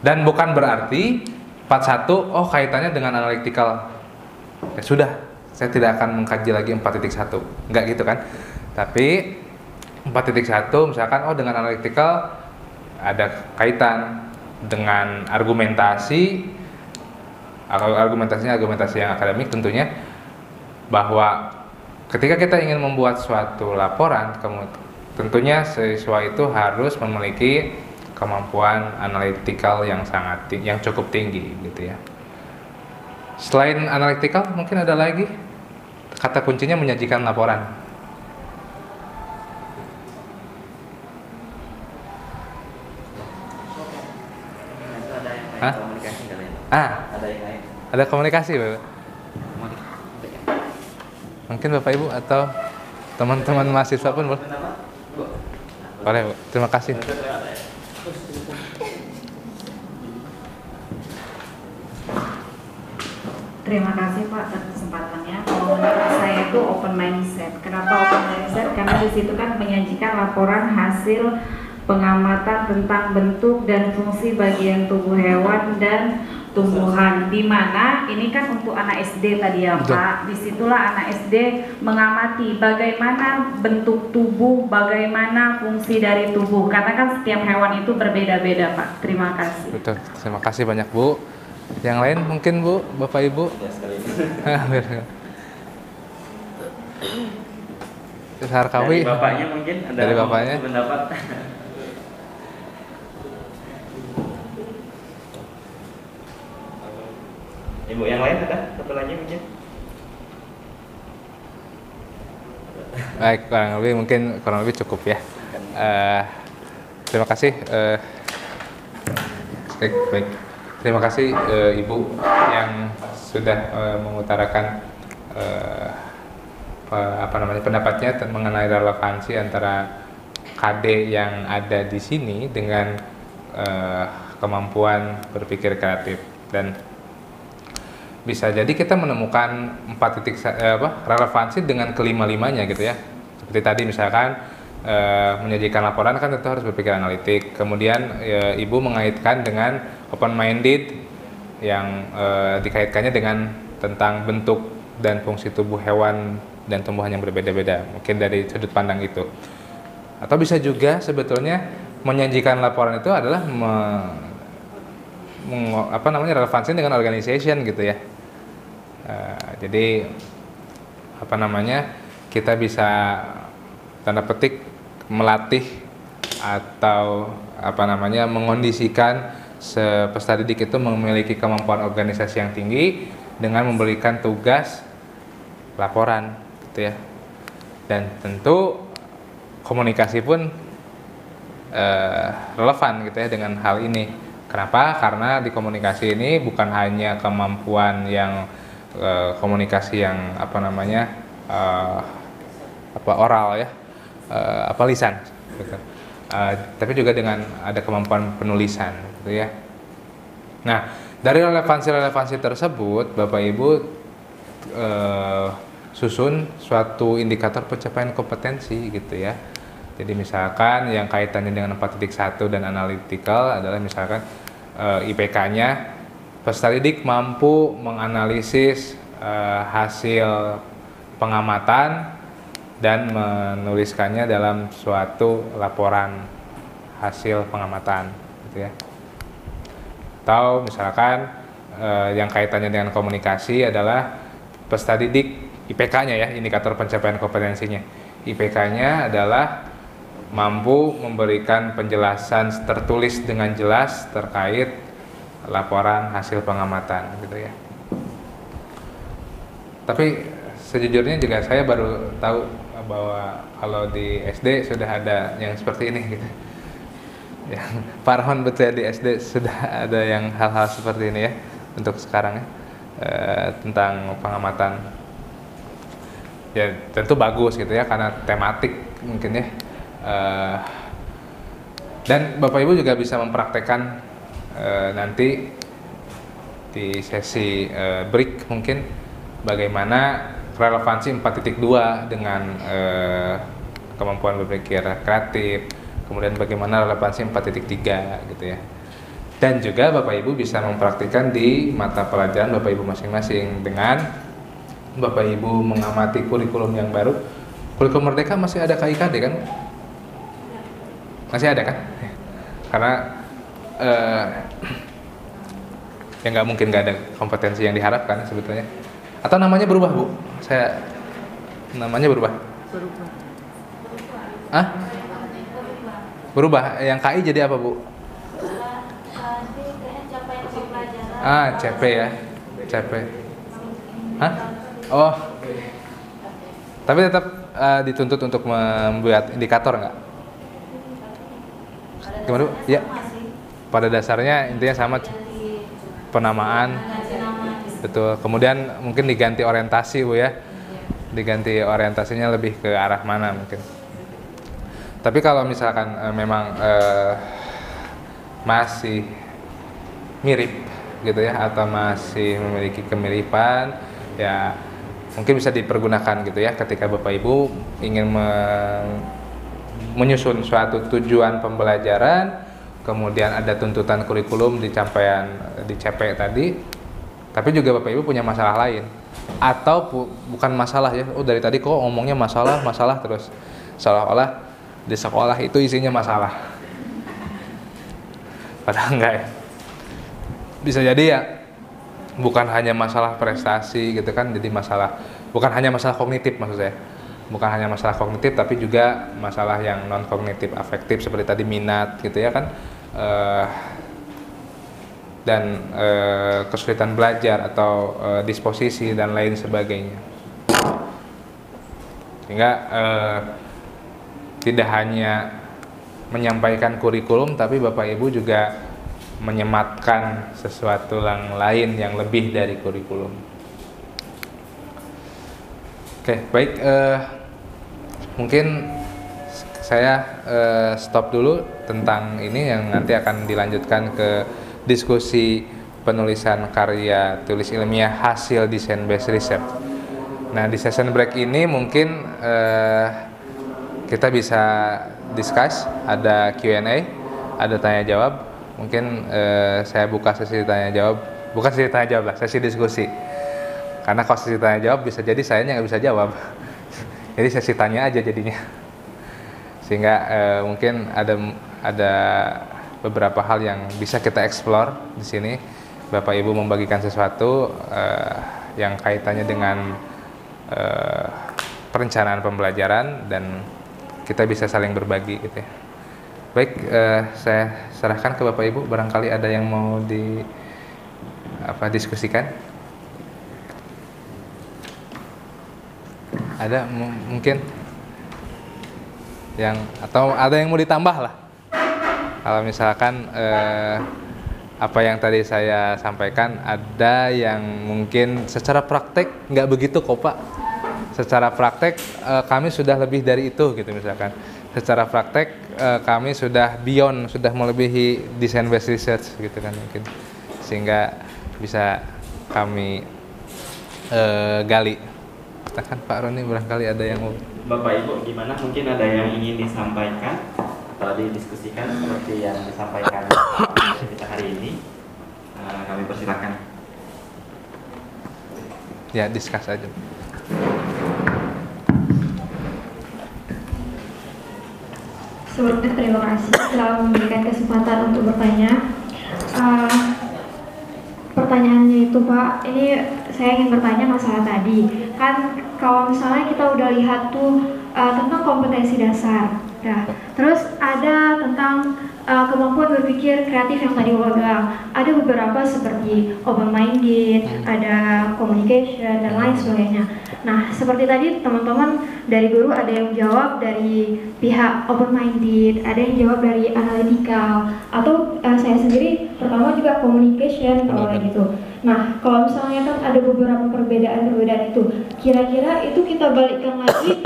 Dan bukan berarti 41 kaitannya dengan analytical. Ya sudah, saya tidak akan mengkaji lagi 4.1. Enggak gitu kan. Tapi 4.1 misalkan dengan analytical ada kaitan dengan argumentasi yang akademik tentunya, bahwa ketika kita ingin membuat suatu laporan, tentunya siswa itu harus memiliki kemampuan analytical yang cukup tinggi gitu ya. Selain analytical mungkin ada lagi kata kuncinya menyajikan laporan. Hah? Komunikasi nggak lain? Ah, Ada yang lain? ada komunikasi Bapak. Mau diberikan? Mungkin Bapak Ibu atau teman-teman mahasiswa pun boleh. Kenapa? Bu. Boleh, Bu. Terima kasih. Terima kasih Pak atas kesempatannya. Kalau menurut saya itu open mindset. Kenapa open mindset? Karena di situ kan menyajikan laporan hasil pengamatan tentang bentuk dan fungsi bagian tubuh hewan dan tumbuhan. Di mana ini kan untuk anak SD tadi ya Pak. Disitulah anak SD mengamati bagaimana bentuk tubuh, bagaimana fungsi dari tubuh. Karena kan setiap hewan itu berbeda-beda Pak. Terima kasih. Betul. Terima kasih banyak Bu. Yang lain mungkin Bu, Bapak Ibu. Ya sekali. Harkawi. Dari bapaknya mungkin ada Dari bapaknya. pendapat. Ibu yang lain ada satu lagi mungkin. Baik, kurang lebih cukup ya. Terima kasih. Baik. Terima kasih Ibu yang sudah mengutarakan pendapatnya mengenai relevansi antara KD yang ada di sini dengan kemampuan berpikir kreatif, dan bisa jadi kita menemukan relevansi dengan kelima-limanya gitu ya. Seperti tadi misalkan menyajikan laporan kan tentu harus berpikir analitik. Kemudian Ibu mengaitkan dengan open minded yang dikaitkannya dengan tentang bentuk dan fungsi tubuh hewan dan tumbuhan yang berbeda-beda, mungkin dari sudut pandang itu. Atau bisa juga sebetulnya menyajikan laporan itu adalah relevansi dengan organization gitu ya. Jadi kita bisa tanda petik melatih atau mengondisikan peserta didik itu memiliki kemampuan organisasi yang tinggi dengan memberikan tugas laporan gitu ya. Dan tentu komunikasi pun relevan gitu ya dengan hal ini. Kenapa? Karena di komunikasi ini bukan hanya kemampuan yang komunikasi yang oral ya, lisan gitu. Tapi juga dengan ada kemampuan penulisan gitu ya. Nah, dari relevansi tersebut Bapak Ibu susun suatu indikator pencapaian kompetensi gitu ya. Jadi misalkan yang kaitannya dengan 4.1 dan analytical adalah misalkan IPK-nya peserta didik mampu menganalisis hasil pengamatan dan menuliskannya dalam suatu laporan hasil pengamatan gitu ya. Atau misalkan yang kaitannya dengan komunikasi adalah peserta didik IPK-nya ya, indikator pencapaian kompetensinya. IPK-nya adalah mampu memberikan penjelasan tertulis dengan jelas terkait laporan hasil pengamatan gitu ya. Tapi sejujurnya juga saya baru tahu bahwa kalau di SD sudah ada yang seperti ini gitu. Ya, Pak Rahman betul ya, di SD sudah ada yang hal-hal seperti ini ya untuk sekarang ya, tentang pengamatan. Ya tentu bagus gitu ya karena tematik mungkin ya. Dan Bapak Ibu juga bisa mempraktekkan nanti di sesi break mungkin bagaimana relevansi 4.2 dengan kemampuan berpikir kreatif, kemudian bagaimana relevansi 4.3 gitu ya. Dan juga Bapak Ibu bisa mempraktikkan di mata pelajaran Bapak Ibu masing-masing dengan Bapak Ibu mengamati kurikulum yang baru. Kurikulum Merdeka masih ada KIKD kan? Masih ada kan? Karena ya nggak mungkin nggak ada kompetensi yang diharapkan sebetulnya. Atau namanya berubah Bu? Namanya berubah? Ah? Berubah. Yang KI jadi apa Bu? CP ya, CP. Hah? Oh. Tapi tetap dituntut untuk membuat indikator nggak? Gimana Bu? Ya. Pada dasarnya intinya sama. penamaan. Betul. Kemudian mungkin diganti orientasi Bu ya. Diganti orientasinya lebih ke arah mana mungkin. Tapi kalau misalkan memang masih mirip gitu ya, atau masih memiliki kemiripan, ya mungkin bisa dipergunakan gitu ya ketika Bapak Ibu ingin menyusun suatu tujuan pembelajaran, kemudian ada tuntutan kurikulum di CP tadi, tapi juga Bapak Ibu punya masalah lain, atau bukan masalah ya, dari tadi kok ngomongnya masalah terus, seolah-olah di sekolah itu isinya masalah, padahal enggak ya. Bisa jadi ya bukan hanya masalah prestasi gitu kan, jadi bukan hanya masalah kognitif maksud saya, bukan hanya masalah kognitif tapi juga masalah yang non kognitif afektif seperti tadi minat gitu ya kan, dan kesulitan belajar atau disposisi dan lain sebagainya, sehingga tidak hanya menyampaikan kurikulum tapi Bapak Ibu juga menyematkan sesuatu yang lain yang lebih dari kurikulum. Oke, baik, mungkin saya stop dulu tentang ini, yang nanti akan dilanjutkan ke diskusi penulisan karya tulis ilmiah hasil desain based research. Nah, di session break ini mungkin kita bisa discuss, ada Q&A, ada tanya jawab. Mungkin saya buka sesi tanya jawab, bukan sesi tanya jawab lah, sesi diskusi. Karena kalau sesi tanya jawab bisa jadi saya nggak bisa jawab. Jadi sesi tanya aja jadinya. Sehingga mungkin ada beberapa hal yang bisa kita explore di sini. Bapak Ibu membagikan sesuatu yang kaitannya dengan perencanaan pembelajaran, dan kita bisa saling berbagi gitu ya. Baik, saya serahkan ke Bapak Ibu, barangkali ada yang mau diskusikan. Ada mungkin atau ada yang mau ditambah lah. Kalau misalkan apa yang tadi saya sampaikan, ada yang mungkin secara praktek nggak begitu kok Pak. Secara praktek kami sudah lebih dari itu gitu misalkan. Secara praktek kami sudah melebihi desain based research gitu kan mungkin. Sehingga bisa kami gali. Katakan Pak Roni, barangkali ada yang mau. Bapak Ibu gimana? Mungkin ada yang ingin disampaikan atau didiskusikan seperti yang disampaikan kita hari ini. Kami persilakan. Ya, discuss aja. Sebelumnya terima kasih telah memberikan kesempatan untuk bertanya. Pertanyaannya itu Pak, ini saya ingin bertanya masalah tadi. Kan kalau misalnya kita udah lihat tuh tentang kompetensi dasar, nah, terus ada tentang kemampuan berpikir kreatif yang tadi Bapak bilang. Ada beberapa seperti open-minded, ada communication, dan lain sebagainya. Nah, seperti tadi teman-teman dari guru ada yang jawab dari pihak open-minded, ada yang jawab dari analytical, atau saya sendiri pertama juga communication kalau kayak gitu. Nah, kalau misalnya kan ada beberapa perbedaan itu, kira-kira itu kita balikkan lagi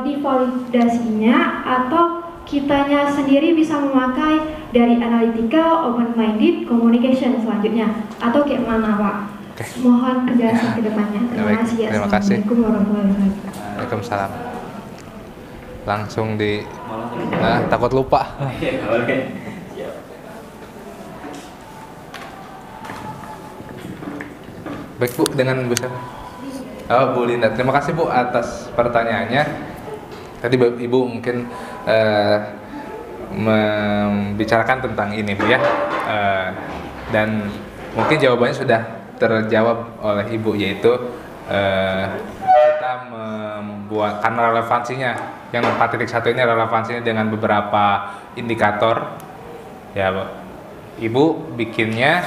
di validasinya, atau kitanya sendiri bisa memakai dari analytical, open-minded, communication selanjutnya, atau kayak mana Pak? Mohon penjelasan ke depannya. Terima kasih ya. Terima kasih. Assalamualaikum warahmatullahi wabarakatuh. Waalaikumsalam. Langsung takut lupa. Oke. Siap. Baik Bu, dengan Bu siapa? Oh, Bu Linda. Terima kasih Bu atas pertanyaannya. Tadi Ibu mungkin membicarakan tentang ini Bu ya, dan mungkin jawabannya sudah terjawab oleh Ibu, yaitu kita membuat, karena relevansinya yang 4.1 ini relevansinya dengan beberapa indikator ya Bu. Ibu bikinnya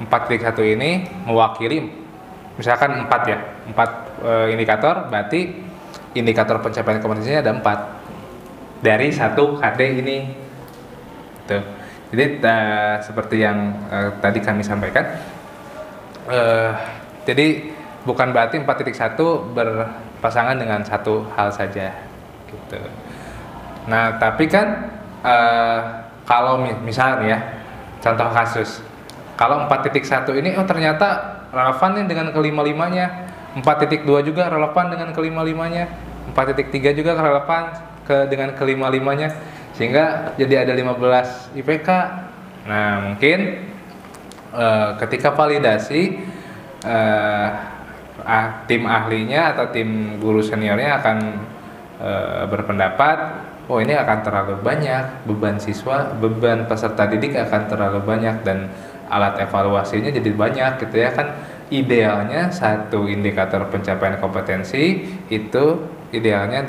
4.1 ini mewakili misalkan 4 indikator, berarti indikator pencapaian kompetensinya ada 4 dari 1 KD ini tuh. Jadi seperti yang tadi kami sampaikan, Jadi bukan berarti 4.1 berpasangan dengan satu hal saja gitu. Nah, tapi kan kalau misalnya ya, contoh kasus, kalau 4.1 ini ternyata relevan nih dengan kelima-limanya, 4.2 juga relevan dengan kelima-limanya, 4.3 juga relevan dengan kelima-limanya, sehingga jadi ada 15 IPK. Nah, mungkin ketika validasi tim ahlinya atau tim guru seniornya akan berpendapat, oh ini akan terlalu banyak, beban peserta didik akan terlalu banyak dan alat evaluasinya jadi banyak gitu ya kan. Idealnya satu indikator pencapaian kompetensi itu idealnya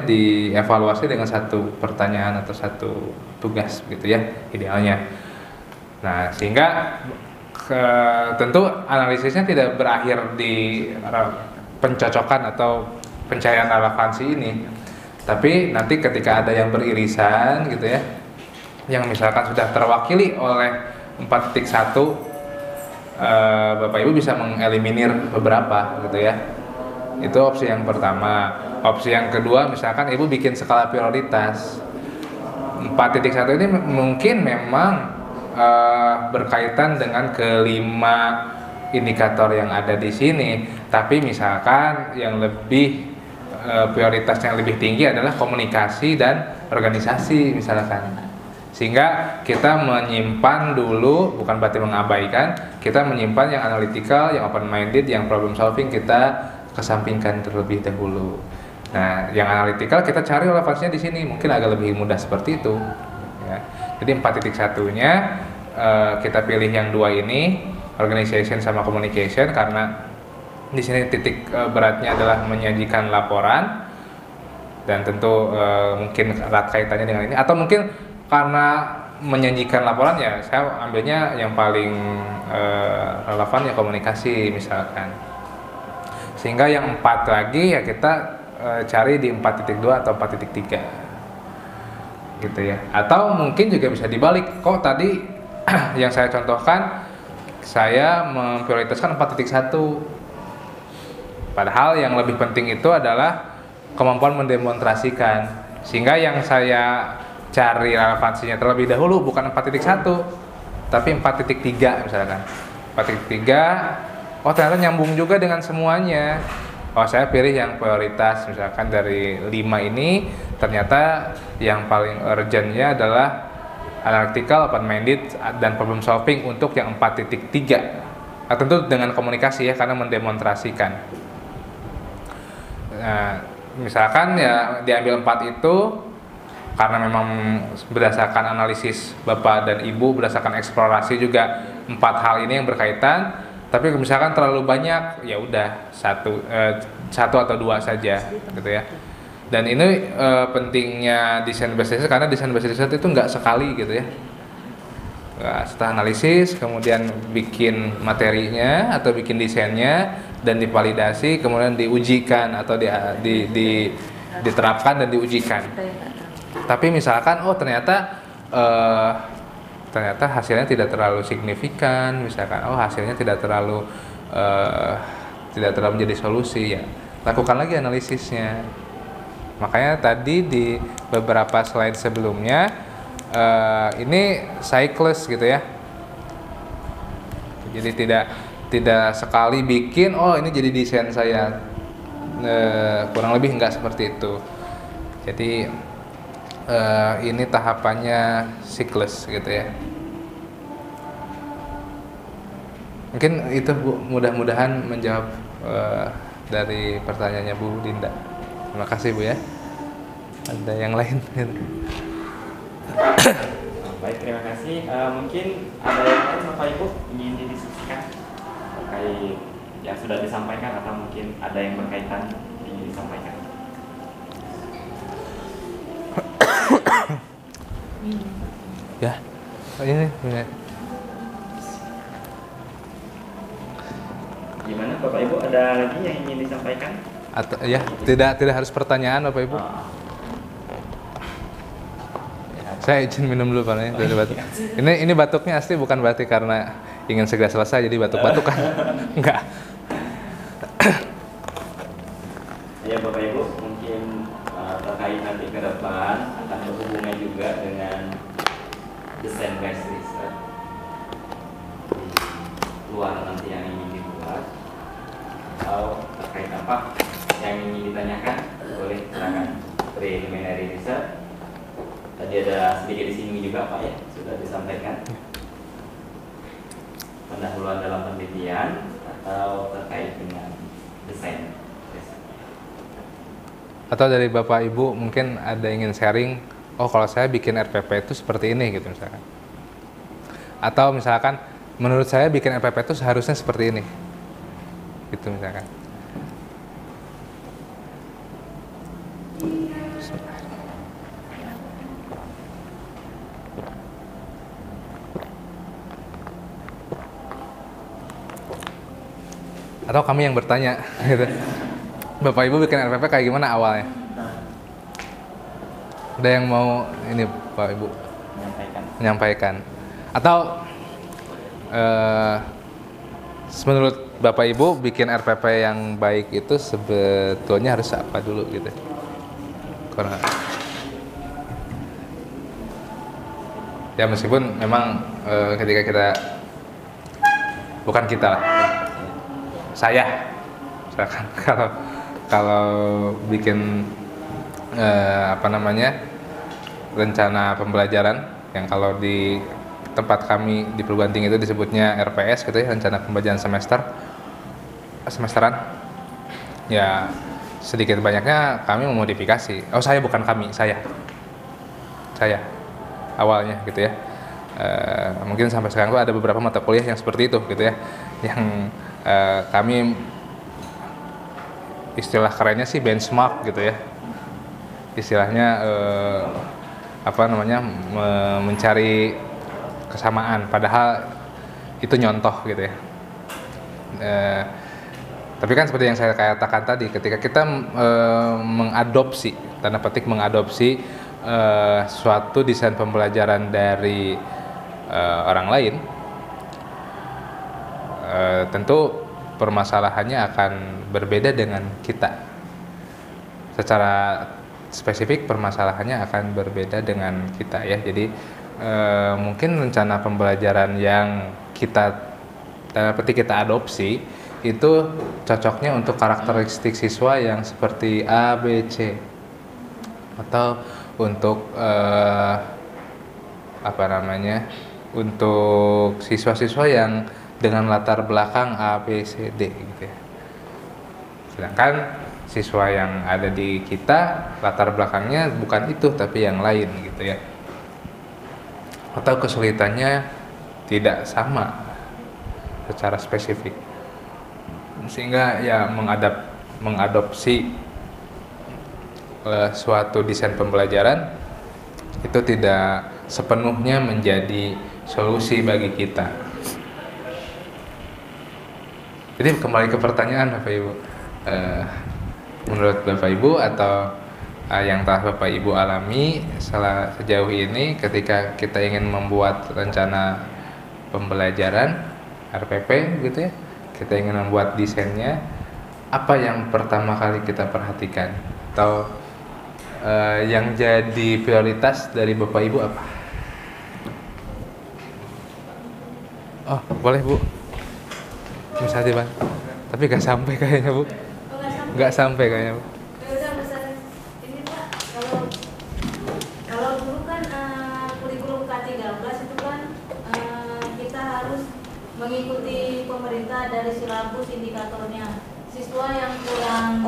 dievaluasi dengan satu pertanyaan atau satu tugas gitu ya idealnya. Nah, sehingga tentu analisisnya tidak berakhir di pencocokan atau pencarian relevansi ini, tapi nanti ketika ada yang beririsan gitu ya, yang misalkan sudah terwakili oleh 4.1, Bapak Ibu bisa mengeliminir beberapa gitu ya. Itu opsi yang pertama. Opsi yang kedua, misalkan Ibu bikin skala prioritas. 4.1 ini mungkin memang berkaitan dengan kelima indikator yang ada di sini, tapi misalkan yang lebih prioritas yang lebih tinggi adalah komunikasi dan organisasi misalkan. Sehingga kita menyimpan dulu, bukan berarti mengabaikan, kita menyimpan yang analytical, yang open minded, yang problem solving kita kesampingkan terlebih dahulu. Nah, yang analytical kita cari relevansinya di sini, mungkin agak lebih mudah seperti itu. Ya. Jadi 4.1-nya kita pilih yang dua ini, organization sama communication, karena di sini titik beratnya adalah menyajikan laporan, dan tentu mungkin erat kaitannya dengan ini, atau mungkin karena menyajikan laporan ya saya ambilnya yang paling relevan ya komunikasi misalkan. Sehingga yang 4 lagi ya kita cari di 4.2 atau 4.3 gitu ya. Atau mungkin juga bisa dibalik, kok tadi yang saya contohkan saya memprioritaskan 4.1, padahal yang lebih penting itu adalah kemampuan mendemonstrasikan. Sehingga yang saya cari relevansinya terlebih dahulu bukan 4.1 tapi 4.3 misalkan. 4.3, oh ternyata nyambung juga dengan semuanya. Oh, saya pilih yang prioritas misalkan dari 5 ini, ternyata yang paling urgentnya adalah analytical, open minded, dan problem solving untuk yang 4.3. Nah, tentu dengan komunikasi ya, karena mendemonstrasikan. Nah, misalkan ya diambil 4 itu karena memang berdasarkan analisis Bapak dan Ibu, berdasarkan eksplorasi juga 4 hal ini yang berkaitan. Tapi misalkan terlalu banyak, ya udah satu atau 2 saja, gitu ya. Dan ini pentingnya desain based research, karena desain based research itu nggak sekali gitu ya. Nah, setelah analisis, kemudian bikin materinya atau bikin desainnya dan divalidasi, kemudian diujikan atau diterapkan dan diujikan. Tapi misalkan ternyata hasilnya tidak terlalu signifikan, misalkan hasilnya tidak terlalu menjadi solusi, ya lakukan lagi analisisnya. Makanya tadi di beberapa slide sebelumnya ini cycles gitu ya. Jadi tidak sekali bikin ini jadi desain saya, kurang lebih enggak seperti itu. Jadi ini tahapannya siklus gitu ya. Mungkin itu Bu, mudah-mudahan menjawab dari pertanyaannya Bu Dinda. Terima kasih Bu ya. Ada yang lain? Baik, terima kasih. Mungkin ada yang lain Bapak Ibu ingin didiskusikan terkait yang sudah disampaikan, atau mungkin ada yang berkaitan ingin disampaikan. Ya, ini. Gimana Bapak Ibu, ada lagi yang ingin disampaikan? Atau ya, tidak harus pertanyaan Bapak Ibu. Saya izin minum dulu Pak. Ini batuknya asli, bukan berarti karena ingin segera selesai jadi batuk-batuk kan. Enggak. Ya Bapak Ibu, mungkin terkait nanti ke depan akan berhubungan juga dengan desain based research di luar nanti yang ingin dibuat, atau terkait apa yang ingin ditanyakan, boleh silakan. Preliminary research tadi ada sedikit disinggung juga Pak ya, sudah disampaikan pendahuluan dalam penelitian atau terkait dengan desain. Atau dari Bapak Ibu mungkin ada ingin sharing, oh kalau saya bikin RPP itu seperti ini gitu misalkan. Atau misalkan menurut saya bikin RPP itu seharusnya seperti ini. Gitu misalkan. Atau kami yang bertanya gitu. Bapak Ibu bikin RPP kayak gimana awalnya? Ada yang mau ini Pak Ibu menyampaikan? Atau menurut Bapak Ibu bikin RPP yang baik itu sebetulnya harus apa dulu gitu? Karena ya meskipun memang ketika kita bukan kita lah, saya misalkan kalau bikin rencana pembelajaran yang kalau di tempat kami di perguruan tinggi itu disebutnya RPS gitu ya, rencana pembelajaran semesteran ya, sedikit banyaknya kami memodifikasi. Oh saya bukan kami, saya awalnya gitu ya. Mungkin sampai sekarang tuh ada beberapa mata kuliah yang seperti itu gitu ya, yang kami istilah kerennya sih benchmark gitu ya, istilahnya mencari kesamaan padahal itu nyontoh gitu ya. Tapi kan seperti yang saya katakan tadi, ketika kita mengadopsi, tanda petik mengadopsi suatu desain pembelajaran dari orang lain, tentu permasalahannya akan berbeda dengan kita. Secara spesifik permasalahannya akan berbeda dengan kita ya. Jadi mungkin rencana pembelajaran yang kita adopsi itu cocoknya untuk karakteristik siswa yang seperti A, B, C, atau untuk untuk siswa-siswa yang dengan latar belakang A, B, C, D gitu ya. Sedangkan siswa yang ada di kita latar belakangnya bukan itu tapi yang lain gitu ya. Atau kesulitannya tidak sama secara spesifik. Sehingga ya mengadopsi suatu desain pembelajaran itu tidak sepenuhnya menjadi solusi bagi kita. Jadi kembali ke pertanyaan Bapak Ibu, menurut Bapak Ibu atau yang telah Bapak Ibu alami sejauh ini ketika kita ingin membuat rencana pembelajaran RPP gitu ya, kita ingin membuat desainnya, apa yang pertama kali kita perhatikan atau yang jadi prioritas dari Bapak Ibu apa? Oh boleh Bu, misalnya Bang, tapi gak sampai kayaknya Bu, gak sampai kayaknya Bu. Ini Pak, kalau dulu kan kurikulum K13 itu kan kita harus mengikuti pemerintah dari silabus indikatornya. Siswa yang kurang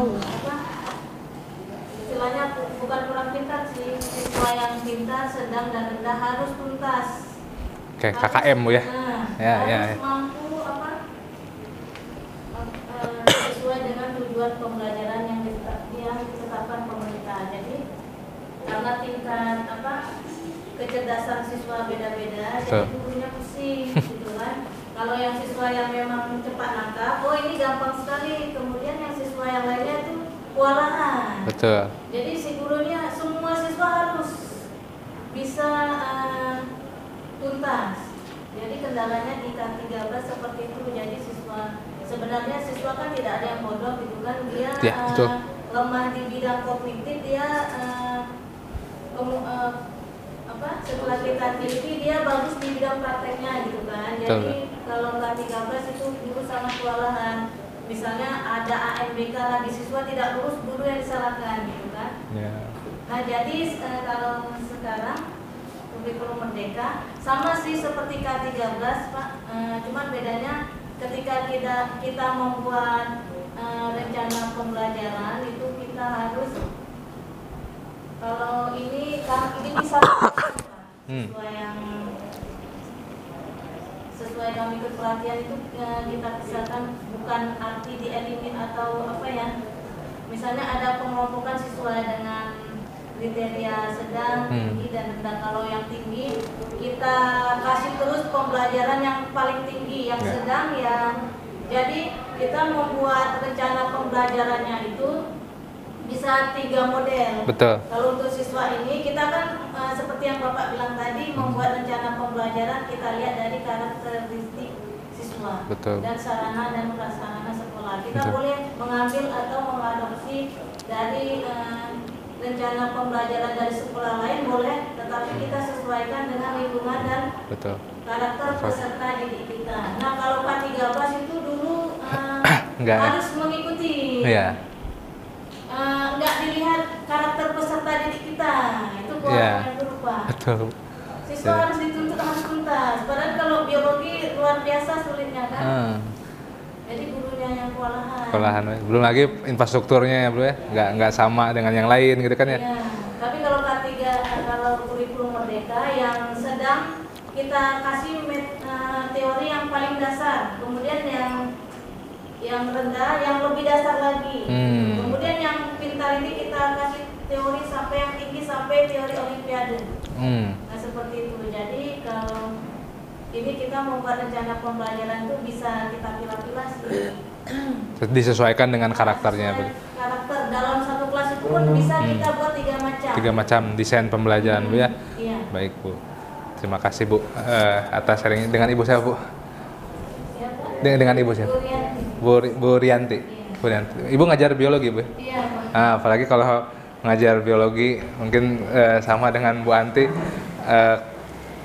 istilahnya bukan kurang pintar sih, siswa yang pintar, sedang dan rendah harus tuntas. Oke, KKM Bu ya. Harus mampu sesuai dengan tujuan pembelajaran yang ditetapkan pemerintah. Jadi karena tingkat kecerdasan siswa beda-beda, jadi gurunya pusing gitu kan. Kalau yang siswa yang memang cepat nangkap, oh ini gampang sekali. Kemudian yang siswa yang lainnya itu kewalahan. Betul. Jadi si gurunya semua siswa harus bisa tuntas. Jadi kendalanya di K13 seperti itu. Jadi sebenarnya siswa kan tidak ada yang bodoh gitu kan, dia Ya, betul. lemah di bidang kognitif, dia setelah kita teliti dia bagus di bidang prakteknya gitu kan. Jadi kalau K13 itu guru sangat kewalahan. Misalnya ada AMBK lagi, siswa tidak lulus, guru yang disalahkan gitu kan. Nah jadi kalau sekarang kurikulum merdeka sama sih seperti K13 Pak, cuman bedanya ketika kita membuat rencana pembelajaran itu kita harus, kalau ini bisa sesuai kami ikut pelatihan itu kita pisahkan, bukan arti dielimin atau apa ya. Misalnya ada pengelompokan siswa dengan kriteria sedang, tinggi, dan rendah. Kalau yang tinggi kita kasih terus pembelajaran yang paling tinggi, yang sedang, yang jadi kita membuat rencana pembelajarannya itu bisa 3 model. Betul. Kalau untuk siswa ini kita kan seperti yang Bapak bilang tadi, membuat rencana pembelajaran kita lihat dari karakteristik siswa. Betul. Dan sarana dan prasarana sekolah. Kita Betul. boleh mengambil atau mengadopsi dari rencana pembelajaran dari sekolah lain boleh, tetapi kita sesuaikan dengan lingkungan dan Betul. karakter peserta didik kita. Nah kalau K13 itu dulu harus mengikuti. Iya. Nggak dilihat karakter peserta didik kita, itu yang berubah. Betul. Siswa harus dituntut harus tuntas. Padahal kalau biologi luar biasa sulitnya kan. Jadi gurunya yang kewalahan. Belum lagi infrastrukturnya ya, Bro ya. Nggak sama dengan yang lain gitu kan ya. Iya. Tapi kalau K3, kalau kurikulum merdeka yang sedang kita kasih teori yang paling dasar, kemudian yang rendah yang lebih dasar lagi. Kemudian yang pintar ini kita kasih teori sampai yang tinggi sampai teori olimpiade. Nah seperti itu. Jadi kalau ini kita membuat rencana pembelajaran itu bisa kita pilah-pilah sih. Disesuaikan dengan karakternya. Karakter dalam satu kelas itu pun bisa kita buat 3 macam. 3 macam desain pembelajaran Bu ya. Iya. Baik Bu. Terima kasih Bu atas sharingnya. Dengan Ibu siapa Bu? Siapa? Dengan Ibu siapa? Bu Rianti. Bu Rianti. Ibu ngajar biologi Bu? Iya. Apalagi kalau ngajar biologi mungkin sama dengan Bu Anti.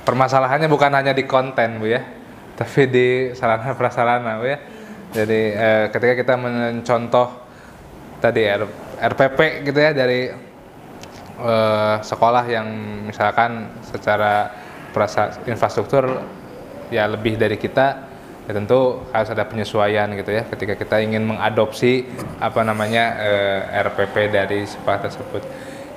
Permasalahannya bukan hanya di konten Bu ya, tapi di sarana prasarana Bu ya. Jadi ketika kita mencontoh tadi RPP gitu ya dari sekolah yang misalkan secara infrastruktur ya lebih dari kita, ya tentu harus ada penyesuaian gitu ya ketika kita ingin mengadopsi RPP dari sekolah tersebut.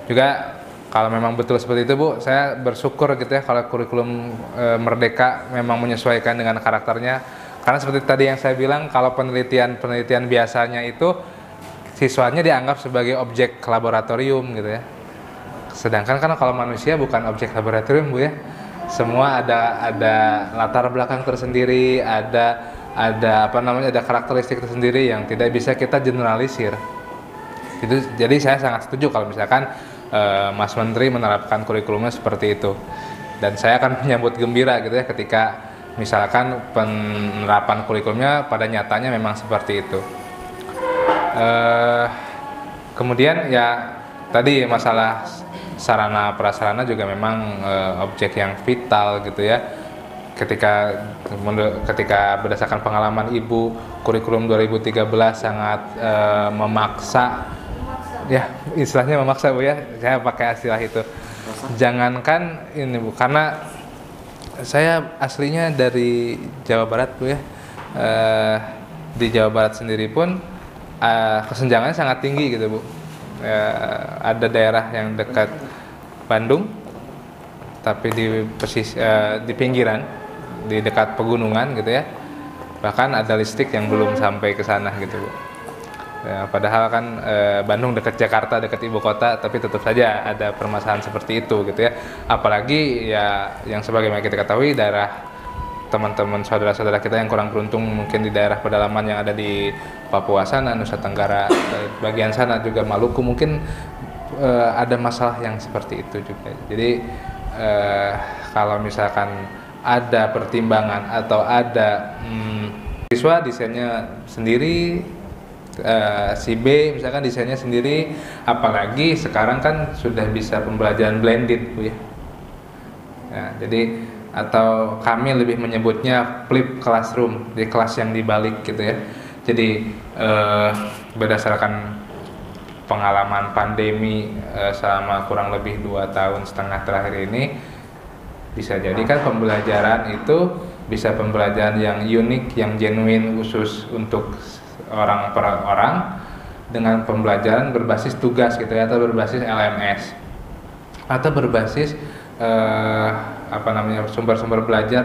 Juga kalau memang betul seperti itu Bu, saya bersyukur gitu ya kalau kurikulum merdeka memang menyesuaikan dengan karakternya. Karena seperti tadi yang saya bilang, kalau penelitian biasanya itu siswanya dianggap sebagai objek laboratorium gitu ya. Sedangkan kan kalau manusia bukan objek laboratorium Bu ya. Semua ada latar belakang tersendiri, ada karakteristik tersendiri yang tidak bisa kita generalisir. Itu jadi saya sangat setuju kalau misalkan Mas Menteri menerapkan kurikulumnya seperti itu. Dan saya akan menyambut gembira gitu ya ketika misalkan penerapan kurikulumnya pada nyatanya memang seperti itu. Kemudian ya tadi masalah sarana prasarana juga memang objek yang vital gitu ya. Ketika berdasarkan pengalaman Ibu, kurikulum 2013 sangat memaksa. Ya, istilahnya memaksa Bu ya. Saya pakai istilah itu. Jangankan ini Bu, karena saya aslinya dari Jawa Barat Bu ya. Di Jawa Barat sendiri pun kesenjangannya sangat tinggi gitu Bu. Ada daerah yang dekat Bandung, tapi di pinggiran, di dekat pegunungan gitu ya. Bahkan ada listrik yang belum sampai ke sana gitu Bu. Ya, padahal kan Bandung dekat Jakarta, dekat ibu kota, tapi tetap saja ada permasalahan seperti itu gitu ya. Apalagi ya yang sebagaimana kita ketahui daerah teman-teman saudara-saudara kita yang kurang beruntung mungkin di daerah pedalaman yang ada di Papua sana, Nusa Tenggara bagian sana juga Maluku mungkin ada masalah yang seperti itu juga. Jadi kalau misalkan ada pertimbangan atau ada siswa desainnya sendiri, si B misalkan desainnya sendiri, apalagi sekarang kan sudah bisa pembelajaran blended Bu ya. Nah, jadi atau kami lebih menyebutnya flip classroom, di kelas yang dibalik gitu ya. Jadi berdasarkan pengalaman pandemi selama kurang lebih 2,5 tahun terakhir ini, bisa jadi kan pembelajaran itu bisa pembelajaran yang unik, yang genuine, khusus untuk orang per orang, dengan pembelajaran berbasis tugas gitu ya, atau berbasis LMS, atau berbasis sumber-sumber belajar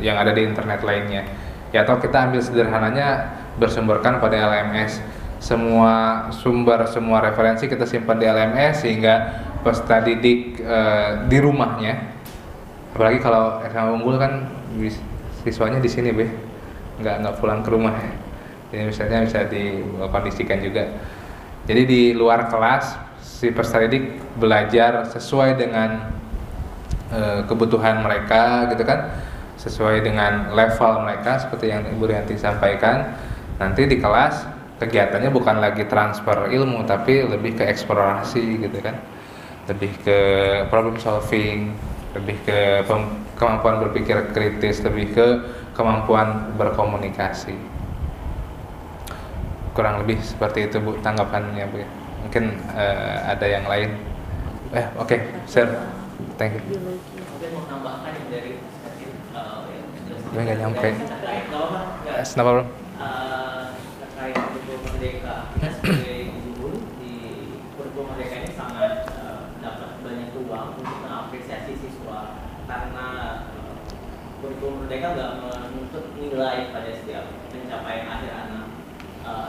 yang ada di internet lainnya ya, atau kita ambil sederhananya bersumberkan pada LMS. Semua sumber, semua referensi kita simpan di LMS, sehingga peserta didik di rumahnya, apalagi kalau SMA unggul kan siswanya di sini nggak pulang ke rumah ya. Jadi misalnya bisa dikondisikan juga. Jadi di luar kelas si peserta didik belajar sesuai dengan kebutuhan mereka gitu kan, sesuai dengan level mereka seperti yang Ibu Rianti sampaikan. Nanti di kelas kegiatannya bukan lagi transfer ilmu, tapi lebih ke eksplorasi gitu kan, lebih ke problem solving, lebih ke kemampuan berpikir kritis, lebih ke kemampuan berkomunikasi. Kurang lebih seperti itu Bu tanggapannya Bu. Mungkin ada yang lain. Oke, sir. Thank you. Mungkin mau tambahkan yang dari nggak nyampe. Kenapa bro? Terkait kurikulum merdeka, kita sebagai guru di kurikulum merdeka ini sangat dapat banyak ruang untuk mengapresiasi siswa, karena kurikulum merdeka nggak menuntut nilai pada setiap pencapaian akhir anak,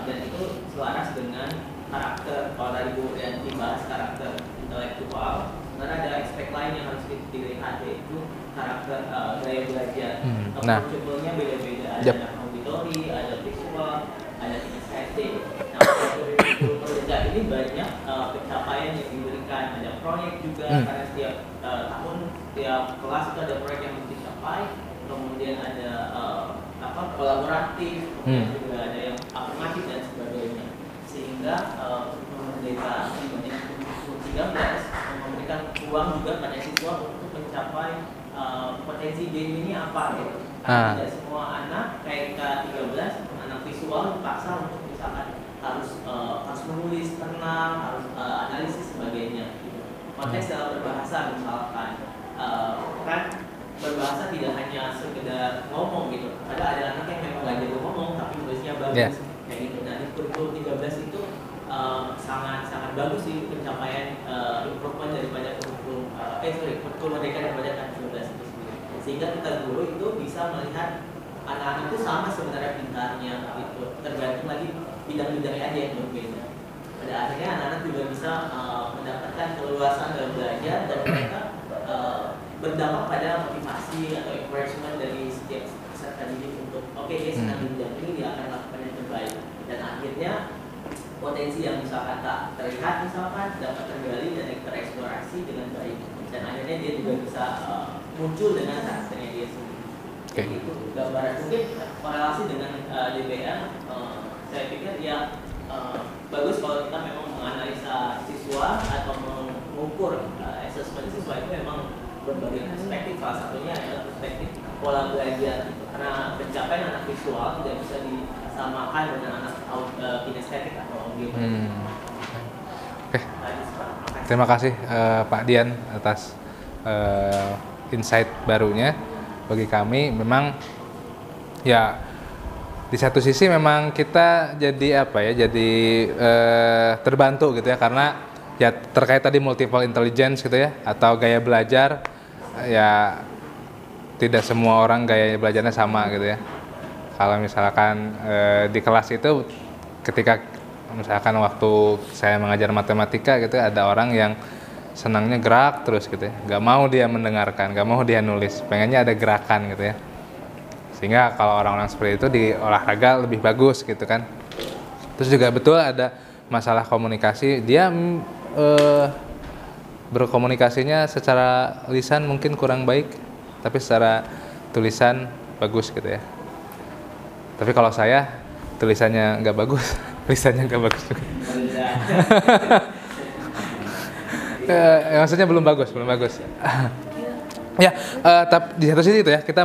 dan itu selaras dengan karakter. Kalau tadi Bu yang dibahas karakter intelektual, karena ada aspek lain yang harus dilihat, yaitu karakter gaya belajar. Approachable-nya beda-beda, ada auditori, ada visual, ada kinestetik. Nah, kurikulum merdeka ini banyak pencapaian yang diberikan, ada proyek juga, karena setiap tahun, setiap kelas itu ada proyek yang mesti dicapai, kemudian ada kolaboratif, kemudian juga ada yang afirmatif dan sebagainya. Sehingga merdeka di banyak 13 memberikan ruang juga pada siswa untuk mencapai potensi diri ini apa gitu. Karena tidak semua anak kayak K13 anak visual dipaksa untuk misalkan harus menulis tenang, harus analisis sebagainya. Konteks dalam berbahasa misalkan kan berbahasa tidak hanya sekedar ngomong gitu. Ada anak yang memang belajar ngomong tapi nulisnya bagus kayak gitu. Nah di kurikulum 13 itu sangat bagus sih pencapaian improvement daripada kurikulum merdeka daripada K13 itu sendiri. Sehingga kita guru itu bisa melihat anak-anak itu sama sebenarnya pintarnya gitu. Tergantung lagi bidang-bidangnya aja yang berbeda. Pada akhirnya anak-anak juga bisa mendapatkan keluasan dalam belajar, dan mereka berdampak pada motivasi atau encouragement dari setiap peserta didik untuk dia senang di bidang ini, dia akan lakukan yang terbaik, dan akhirnya potensi yang misalkan tak terlihat misalkan dapat tergali dan tereksplorasi dengan baik, dan akhirnya dia juga bisa muncul dengan karakternya dia sendiri. Itu gambaran mungkin korelasi dengan DBA. Saya pikir ya bagus kalau kita memang menganalisa siswa atau mengukur assessment siswa itu memang berbagai perspektif. Salah satunya adalah perspektif pola belajar, karena pencapaian anak visual tidak bisa disamakan dengan anak kinestetik atau audio. Terima kasih Pak Dian atas insight barunya bagi kami. Memang ya di satu sisi memang kita jadi jadi terbantu gitu ya, karena ya terkait tadi multiple intelligence gitu ya, atau gaya belajar, ya tidak semua orang gaya belajarnya sama gitu ya. Kalau misalkan di kelas itu ketika misalkan waktu saya mengajar matematika gitu, ada orang yang senangnya gerak terus gitu ya, nggak mau dia mendengarkan, nggak mau dia nulis, pengennya ada gerakan gitu ya. Sehingga kalau orang-orang seperti itu di olahraga lebih bagus gitu kan. Terus juga betul ada masalah komunikasi, dia berkomunikasinya secara lisan mungkin kurang baik, tapi secara tulisan bagus gitu ya. Tapi kalau saya tulisannya nggak bagus, tulisannya nggak bagus juga. Maksudnya belum bagus. Ya, tapi di satu sisi itu ya kita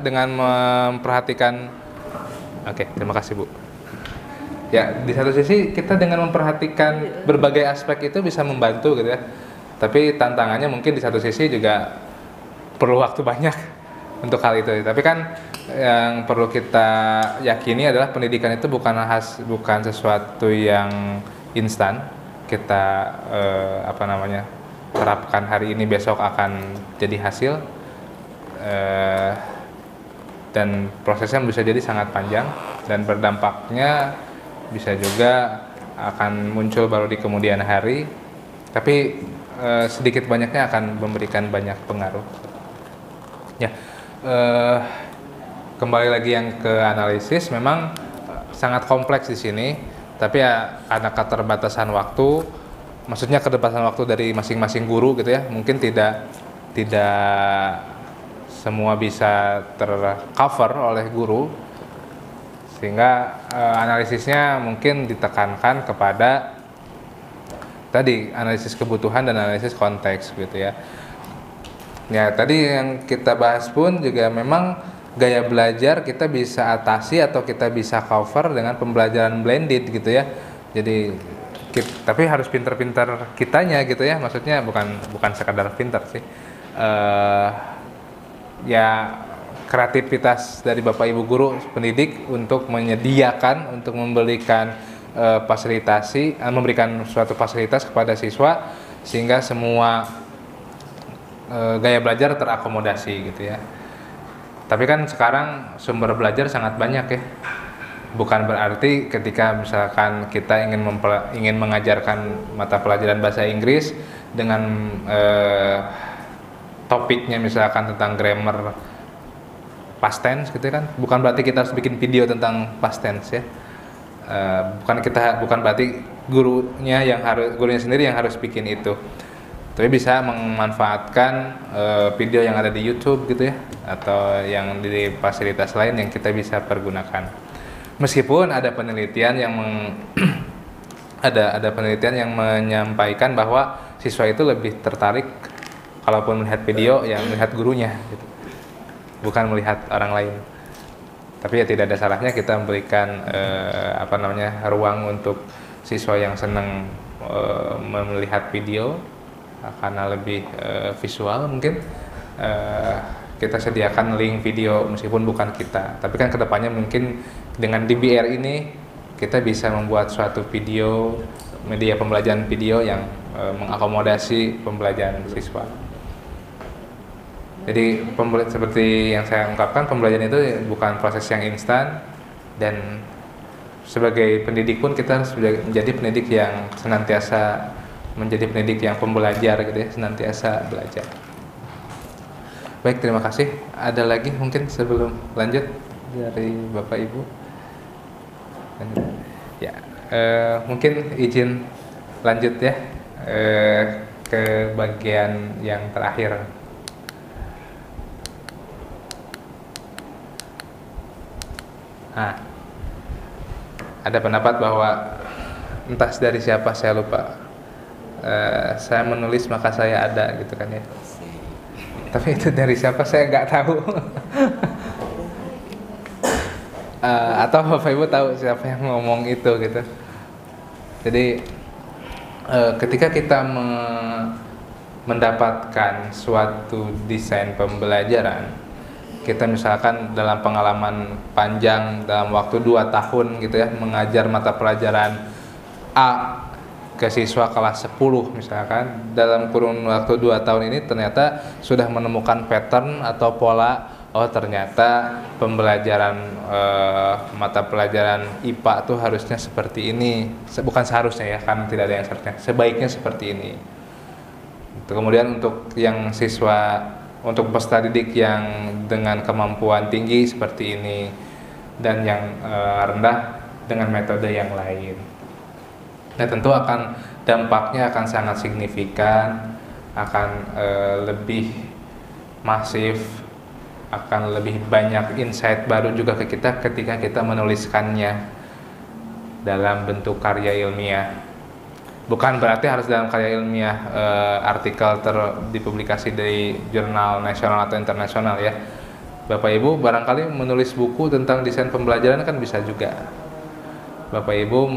dengan memperhatikan. Oke, terima kasih Bu. Ya, di satu sisi kita dengan memperhatikan berbagai aspek itu bisa membantu gitu ya. Tapi tantangannya mungkin di satu sisi juga perlu waktu banyak untuk hal itu. Tapi kan yang perlu kita yakini adalah pendidikan itu bukan sesuatu yang instan. Kita terapkan hari ini besok akan jadi hasil. Dan prosesnya bisa jadi sangat panjang dan berdampaknya bisa juga akan muncul baru di kemudian hari, tapi sedikit banyaknya akan memberikan banyak pengaruh. Ya, kembali lagi yang ke analisis, memang sangat kompleks di sini, tapi ya karena keterbatasan waktu, maksudnya keterbatasan waktu dari masing-masing guru gitu ya, mungkin tidak semua bisa tercover oleh guru. Sehingga analisisnya mungkin ditekankan kepada tadi analisis kebutuhan dan analisis konteks gitu ya. Ya tadi yang kita bahas pun juga memang gaya belajar kita bisa atasi atau kita bisa cover dengan pembelajaran blended gitu ya. Jadi tapi harus pinter-pinter kitanya gitu ya. Maksudnya bukan sekadar pinter sih. Ya kreativitas dari Bapak Ibu guru pendidik untuk menyediakan, untuk memberikan memberikan suatu fasilitas kepada siswa sehingga semua gaya belajar terakomodasi gitu ya. Tapi kan sekarang sumber belajar sangat banyak ya. Bukan berarti ketika misalkan kita ingin mengajarkan mata pelajaran bahasa Inggris dengan topiknya misalkan tentang grammar past tense gitu kan, bukan berarti kita harus bikin video tentang past tense ya. Bukan berarti gurunya sendiri yang harus bikin itu. Tapi bisa memanfaatkan video yang ada di YouTube gitu ya, atau yang di fasilitas lain yang kita bisa pergunakan. Meskipun ada penelitian yang ada penelitian yang menyampaikan bahwa siswa itu lebih tertarik kalaupun melihat video yang melihat gurunya gitu. Bukan melihat orang lain. Tapi ya tidak ada salahnya kita memberikan ruang untuk siswa yang senang melihat video karena lebih visual mungkin. Kita sediakan link video meskipun bukan kita. Tapi kan kedepannya mungkin dengan DBR ini kita bisa membuat suatu video, media pembelajaran video yang mengakomodasi pembelajaran siswa. Jadi seperti yang saya ungkapkan, pembelajaran itu bukan proses yang instan, dan sebagai pendidik pun kita harus menjadi pendidik yang senantiasa menjadi pendidik yang pembelajar gitu ya, senantiasa belajar. Baik, terima kasih. Ada lagi mungkin sebelum lanjut dari Bapak Ibu? Ya, mungkin izin lanjut ya ke bagian yang terakhir. Ada pendapat bahwa entah dari siapa saya lupa, saya menulis maka saya ada gitu kan ya. Tapi itu dari siapa saya nggak tahu. Atau Bapak Ibu tahu siapa yang ngomong itu gitu. Jadi ketika kita mendapatkan suatu desain pembelajaran, kita misalkan dalam pengalaman panjang dalam waktu 2 tahun gitu ya, mengajar mata pelajaran A ke siswa kelas 10 misalkan, dalam kurun waktu 2 tahun ini ternyata sudah menemukan pattern atau pola. Oh ternyata pembelajaran mata pelajaran IPA tuh harusnya seperti ini. Bukan seharusnya ya, karena tidak ada yang seharusnya, sebaiknya seperti ini. Kemudian untuk yang siswa, untuk peserta didik yang dengan kemampuan tinggi seperti ini, dan yang rendah dengan metode yang lain. Nah tentu dampaknya akan sangat signifikan, akan lebih masif akan lebih banyak insight baru juga ke kita ketika kita menuliskannya dalam bentuk karya ilmiah. Bukan berarti harus dalam karya ilmiah artikel dipublikasi dari jurnal nasional atau internasional ya. Bapak Ibu barangkali menulis buku tentang desain pembelajaran kan bisa juga. Bapak Ibu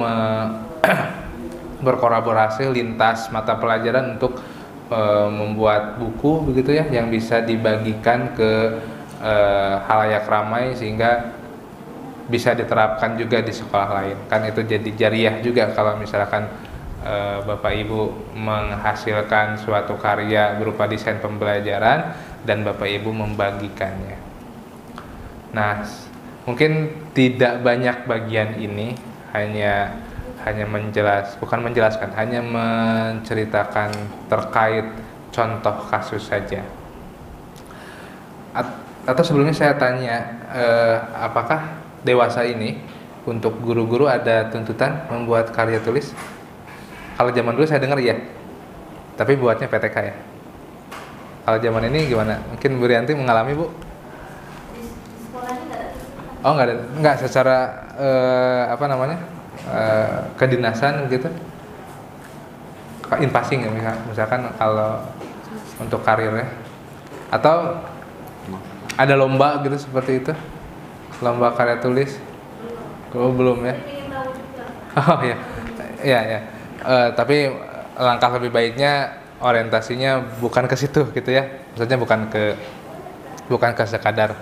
berkolaborasi lintas mata pelajaran untuk membuat buku begitu ya, yang bisa dibagikan ke halayak ramai sehingga bisa diterapkan juga di sekolah lain. Kan itu jadi jariah juga kalau misalkan Bapak Ibu menghasilkan suatu karya berupa desain pembelajaran dan Bapak Ibu membagikannya. Nah, mungkin tidak banyak bagian ini, hanya bukan menjelaskan, hanya menceritakan terkait contoh kasus saja. Atau sebelumnya saya tanya, apakah dewasa ini untuk guru-guru ada tuntutan membuat karya tulis? Kalau zaman dulu saya dengar ya, tapi buatnya PTK ya. Kalau zaman ini gimana? Mungkin Bu Rianti mengalami, Bu? Di sekolahnya nggak ada. Oh, nggak secara kedinasan gitu. In passing ya, misalkan kalau untuk karirnya, atau ada lomba gitu seperti itu, lomba karya tulis. Belum ya. Ingin tahu juga. Oh ya, ya. Tapi langkah lebih baiknya orientasinya bukan ke situ gitu ya. Maksudnya bukan ke sekadar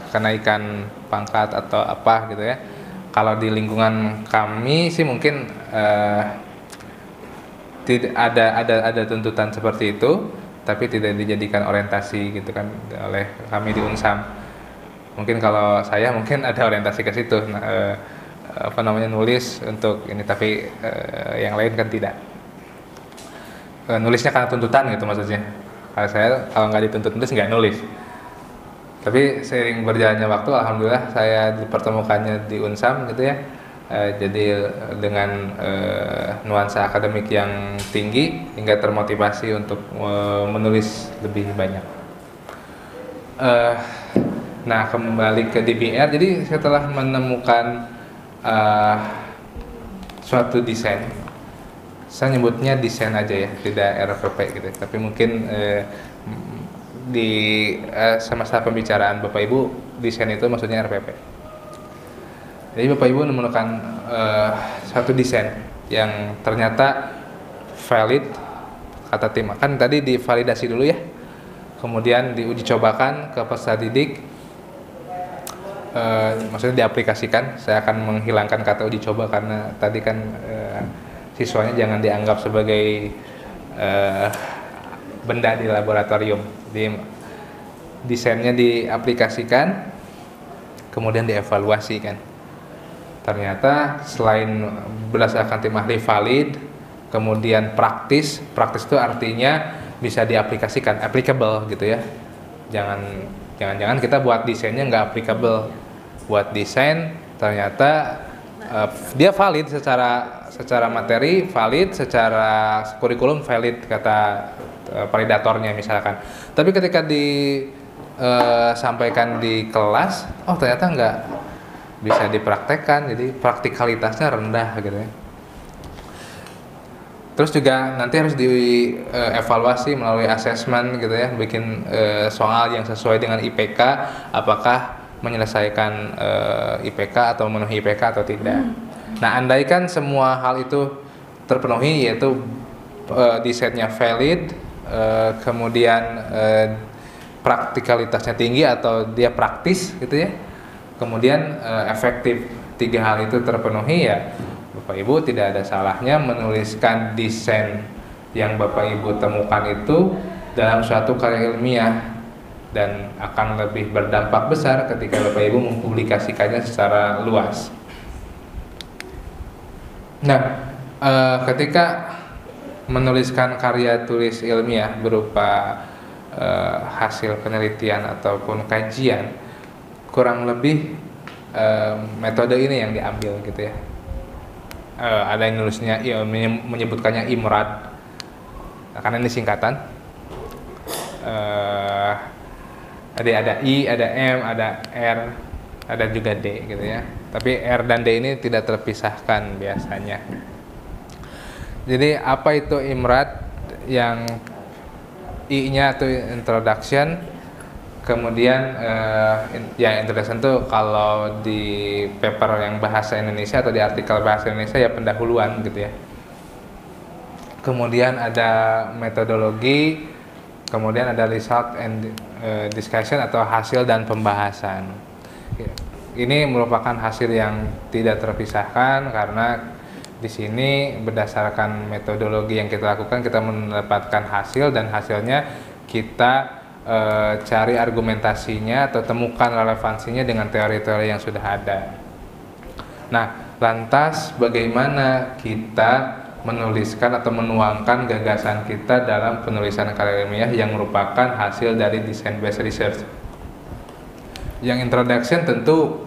kenaikan pangkat atau apa gitu ya. Kalau di lingkungan kami sih mungkin tidak ada tuntutan seperti itu, tapi tidak dijadikan orientasi gitu kan oleh kami di Unsam. Mungkin kalau saya mungkin ada orientasi ke situ, nulis untuk ini, tapi yang lain kan tidak. Nulisnya karena tuntutan gitu maksudnya. Kalau saya kalau nggak dituntut nulis nggak nulis. Tapi seiring berjalannya waktu, alhamdulillah saya dipertemukannya di Unsam gitu ya. Jadi dengan nuansa akademik yang tinggi hingga termotivasi untuk menulis lebih banyak. Nah, kembali ke DBR. Jadi setelah menemukan suatu desain, saya nyebutnya desain aja ya, tidak RPP gitu. Tapi mungkin di semasa pembicaraan Bapak Ibu, desain itu maksudnya RPP. Jadi Bapak Ibu menemukan satu desain yang ternyata valid, kata tim. Kan tadi divalidasi dulu ya, kemudian diuji cobakan ke peserta didik, maksudnya diaplikasikan. Saya akan menghilangkan kata uji coba karena tadi kan siswanya jangan dianggap sebagai benda di laboratorium. Desainnya diaplikasikan, kemudian dievaluasi kan. Ternyata selain berdasarkan tim ahli valid, kemudian praktis itu artinya bisa diaplikasikan, applicable gitu ya. Jangan kita buat desainnya nggak applicable. Buat desain ternyata dia valid secara materi, valid secara kurikulum, valid kata validatornya misalkan. Tapi ketika disampaikan di kelas, oh ternyata nggak bisa dipraktekkan, jadi praktikalitasnya rendah gitu ya. Terus juga nanti harus dievaluasi melalui asesmen gitu ya, bikin soal yang sesuai dengan IPK, apakah menyelesaikan IPK atau memenuhi IPK atau tidak. Nah, andaikan semua hal itu terpenuhi, yaitu desainnya valid, kemudian praktikalitasnya tinggi atau dia praktis gitu ya, kemudian efektif, 3 hal itu terpenuhi, ya Bapak Ibu tidak ada salahnya menuliskan desain yang Bapak Ibu temukan itu dalam suatu karya ilmiah, dan akan lebih berdampak besar ketika Bapak Ibu mempublikasikannya secara luas. Nah, ketika menuliskan karya tulis ilmiah berupa hasil penelitian ataupun kajian, kurang lebih metode ini yang diambil gitu ya. Ada yang nulisnya menyebutkannya IMRAD, karena ini singkatan. Tadi ada I, ada M, ada R, ada juga D gitu ya. Tapi R dan D ini tidak terpisahkan biasanya. Jadi apa itu imrad? Yang I-nya itu introduction, kemudian yang introduction tuh kalau di paper yang bahasa Indonesia atau di artikel bahasa Indonesia ya pendahuluan gitu ya. Kemudian ada metodologi, kemudian ada result and discussion atau hasil dan pembahasan. Ini merupakan hasil yang tidak terpisahkan karena di sini berdasarkan metodologi yang kita lakukan kita mendapatkan hasil dan hasilnya kita cari argumentasinya atau temukan relevansinya dengan teori-teori yang sudah ada. Nah, lantas bagaimana kita menuliskan atau menuangkan gagasan kita dalam penulisan karya ilmiah yang merupakan hasil dari design based research? Yang introduction tentu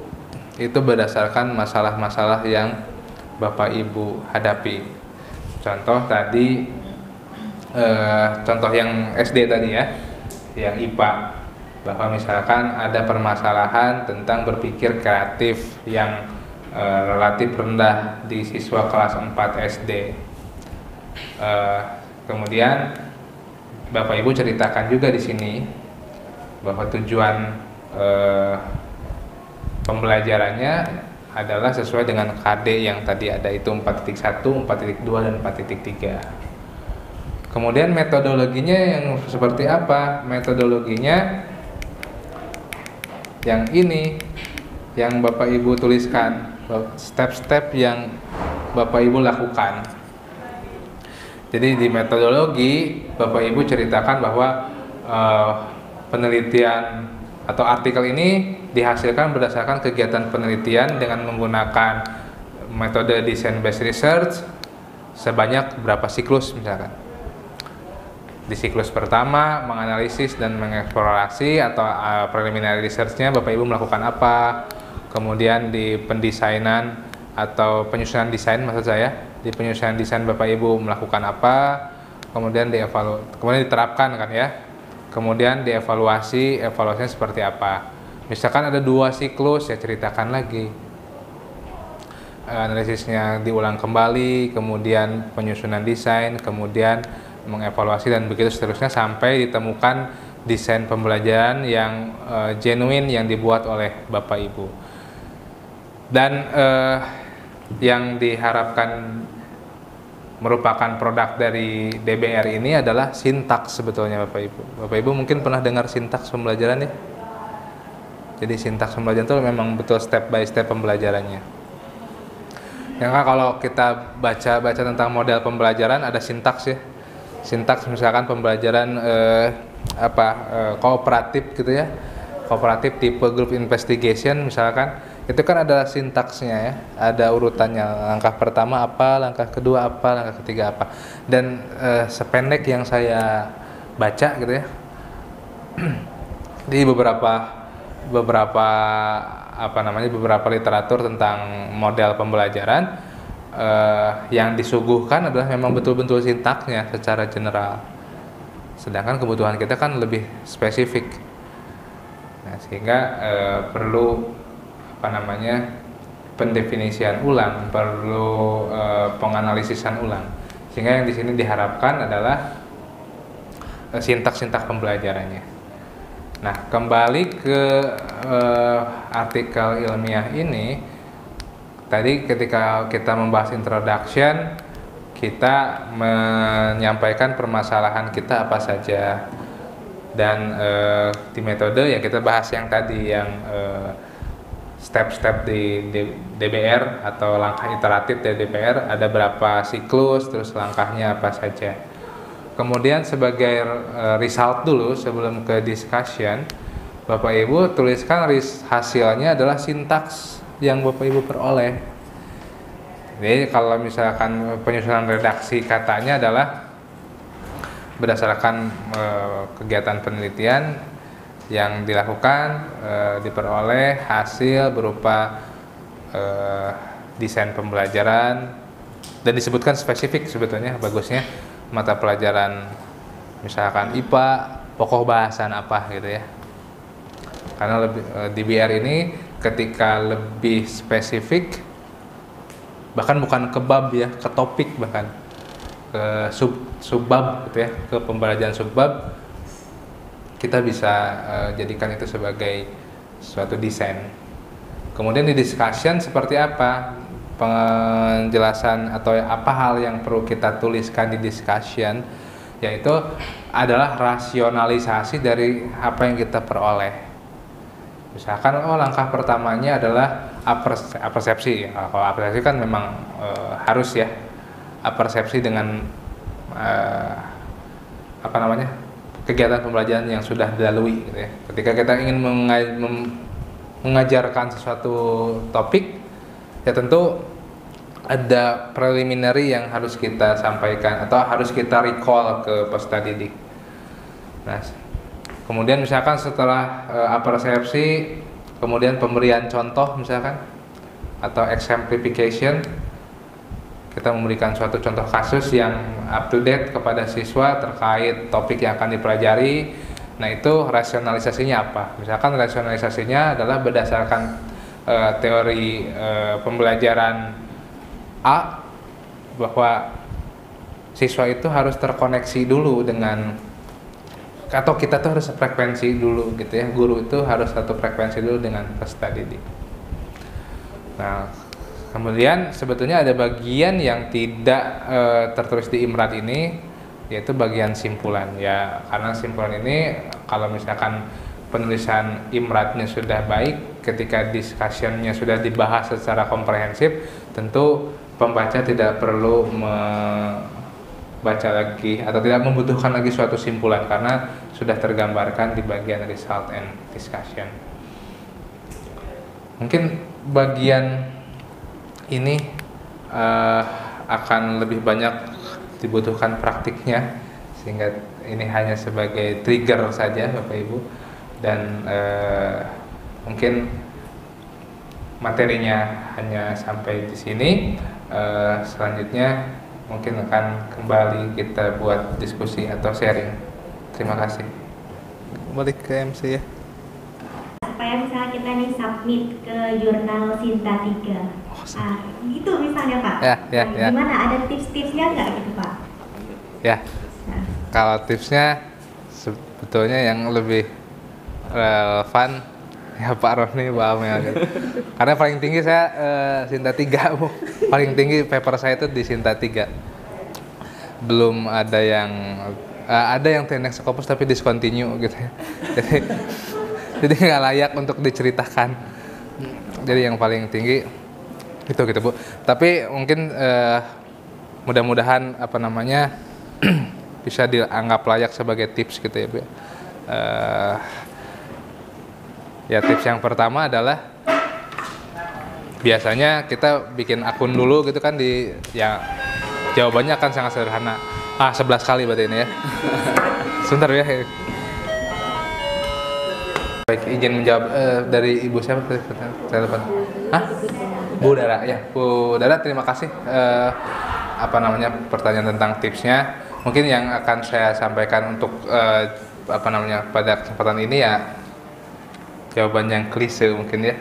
itu berdasarkan masalah-masalah yang Bapak Ibu hadapi. Contoh tadi, contoh yang SD tadi ya, yang IPA, bahwa misalkan ada permasalahan tentang berpikir kreatif yang relatif rendah di siswa kelas 4 SD. Kemudian Bapak Ibu ceritakan juga di sini bahwa tujuan pembelajarannya adalah sesuai dengan KD yang tadi ada itu 4.1, 4.2 dan 4.3. Kemudian metodologinya yang seperti apa? Metodologinya yang ini yang Bapak Ibu tuliskan, step-step yang Bapak Ibu lakukan. Jadi di metodologi Bapak Ibu ceritakan bahwa penelitian atau artikel ini dihasilkan berdasarkan kegiatan penelitian dengan menggunakan metode design based research sebanyak berapa siklus misalkan. Di siklus pertama menganalisis dan mengeksplorasi atau preliminary research-nya Bapak Ibu melakukan apa. Kemudian di pendesainan atau penyusunan desain maksud saya, di penyusunan desain Bapak Ibu melakukan apa. Kemudian kemudian diterapkan kan ya. Kemudian dievaluasi, evaluasinya seperti apa. Misalkan ada 2 siklus ya ceritakan lagi. Analisisnya diulang kembali, kemudian penyusunan desain, kemudian mengevaluasi dan begitu seterusnya sampai ditemukan desain pembelajaran yang genuine yang dibuat oleh Bapak Ibu. Dan yang diharapkan merupakan produk dari DBR ini adalah sintaks sebetulnya Bapak Ibu. Bapak Ibu mungkin pernah dengar sintaks pembelajaran ya? Jadi sintaks pembelajaran itu memang betul step by step pembelajarannya. Yang kalau kita baca tentang model pembelajaran ada sintaks ya. Sintaks misalkan pembelajaran kooperatif gitu ya. Kooperatif tipe group investigation misalkan, itu kan ada sintaksnya ya, ada urutannya, langkah pertama apa, langkah kedua apa, langkah ketiga apa. Dan sependek yang saya baca gitu ya, di beberapa literatur tentang model pembelajaran yang disuguhkan adalah memang betul-betul sintaksnya secara general, sedangkan kebutuhan kita kan lebih spesifik. Nah, sehingga perlu pendefinisian ulang, perlu penganalisisan ulang. Sehingga yang di sini diharapkan adalah sintaks-sintaks pembelajarannya. Nah, kembali ke artikel ilmiah ini, tadi ketika kita membahas introduction, kita menyampaikan permasalahan kita apa saja. Dan di metode ya kita bahas yang tadi yang step-step di DBR atau langkah iteratif dari DBR, ada berapa siklus, terus langkahnya apa saja. Kemudian sebagai result dulu sebelum ke discussion, Bapak Ibu tuliskan hasilnya adalah sintaks yang Bapak Ibu peroleh. Jadi kalau misalkan penyusunan redaksi katanya adalah berdasarkan kegiatan penelitian yang dilakukan, diperoleh hasil berupa desain pembelajaran, dan disebutkan spesifik sebetulnya bagusnya mata pelajaran misalkan IPA, pokok bahasan apa gitu ya. Karena lebih, di BR ini ketika lebih spesifik, bahkan bukan ke bab ya, ke topik, bahkan ke subbab gitu ya, ke pembelajaran subbab, kita bisa jadikan itu sebagai suatu desain. Kemudian di discussion seperti apa penjelasan atau apa hal yang perlu kita tuliskan di discussion, yaitu adalah rasionalisasi dari apa yang kita peroleh. Misalkan langkah pertamanya adalah apersepsi. Kalau apersepsi kan memang harus ya, apersepsi dengan kegiatan pembelajaran yang sudah dilalui gitu ya. Ketika kita ingin mengajarkan sesuatu topik, ya tentu ada preliminary yang harus kita sampaikan atau harus kita recall ke peserta didik. Nah, kemudian misalkan setelah apersepsi, kemudian pemberian contoh misalkan atau exemplification, kita memberikan suatu contoh kasus yang up to date kepada siswa terkait topik yang akan dipelajari. Nah, itu rasionalisasinya apa? Misalkan rasionalisasinya adalah berdasarkan teori pembelajaran A, bahwa siswa itu harus terkoneksi dulu dengan, atau kita tuh harus frekuensi dulu gitu ya, guru itu harus satu frekuensi dulu dengan peserta didik. Nah, kemudian sebetulnya ada bagian yang tidak tertulis di IMRAD ini, yaitu bagian simpulan ya, karena simpulan ini kalau misalkan penulisan IMRAD-nya sudah baik, ketika discussion-nya sudah dibahas secara komprehensif, tentu pembaca tidak perlu membaca lagi atau tidak membutuhkan lagi suatu simpulan karena sudah tergambarkan di bagian result and discussion. Mungkin bagian ini akan lebih banyak dibutuhkan praktiknya, sehingga ini hanya sebagai trigger saja Bapak Ibu, dan mungkin materinya hanya sampai di sini. Selanjutnya mungkin akan kembali kita buat diskusi atau sharing. Terima kasih. Balik ke MC ya. Supaya misalnya kita nih submit ke jurnal Sinta 3. Gitu misalnya Pak. Ya. Gimana, ada tips-tipsnya nggak gitu Pak? Ya. Nah. Kalau tipsnya sebetulnya yang lebih relevan ya Pak Roni, Pak Amel gitu. Karena paling tinggi saya Sinta 3 Bu. Paling tinggi paper saya itu di Sinta 3. Belum ada yang teknik Scopus tapi discontinue gitu ya. Jadi nggak layak untuk diceritakan. Jadi yang paling tinggi itu gitu Bu. Tapi mungkin mudah-mudahan bisa dianggap layak sebagai tips gitu ya Bu. Ya, tips yang pertama adalah biasanya kita bikin akun dulu gitu kan, ya jawabannya akan sangat sederhana. 11 kali berarti ini ya. Sebentar ya. Baik, izin menjawab dari Ibu siapa? Saya lupa. Bu Dara ya. Bu Dara, terima kasih pertanyaan tentang tipsnya. Mungkin yang akan saya sampaikan untuk pada kesempatan ini ya jawaban yang klise mungkin ya.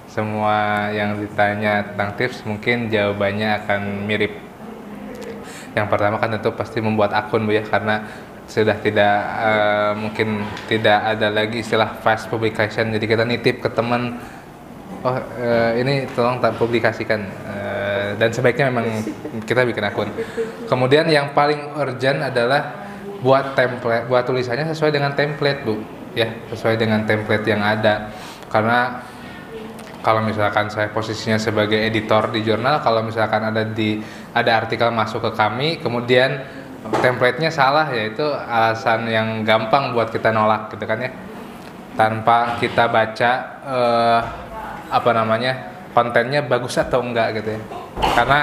Semua yang ditanya tentang tips mungkin jawabannya akan mirip. Yang pertama kan tentu pasti membuat akun Bu ya, karena sudah mungkin tidak ada lagi istilah fast publication. Jadi kita nitip ke teman, ini tolong tak publikasikan, dan sebaiknya memang kita bikin akun. Kemudian yang paling urgent adalah buat tulisannya sesuai dengan template Bu ya, sesuai dengan template yang ada. Karena kalau misalkan saya posisinya sebagai editor di jurnal, kalau misalkan ada artikel masuk ke kami, kemudian template-nya salah, yaitu alasan yang gampang buat kita nolak gitu kan ya, tanpa kita baca kontennya bagus atau enggak gitu ya. Karena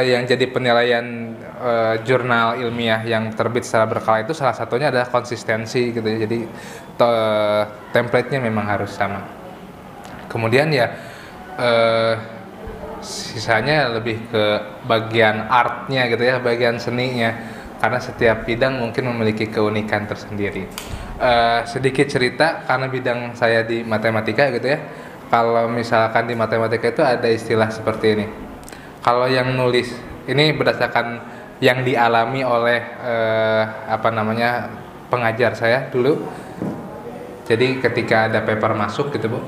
yang jadi penilaian jurnal ilmiah yang terbit secara berkala itu salah satunya adalah konsistensi gitu ya. Jadi template-nya memang harus sama. Kemudian ya sisanya lebih ke bagian artnya gitu ya, bagian seninya, karena setiap bidang mungkin memiliki keunikan tersendiri. sedikit cerita karena bidang saya di matematika gitu ya. Kalau misalkan di matematika itu ada istilah seperti ini. Kalau yang nulis ini berdasarkan yang dialami oleh pengajar saya dulu. Jadi ketika ada paper masuk gitu Bu,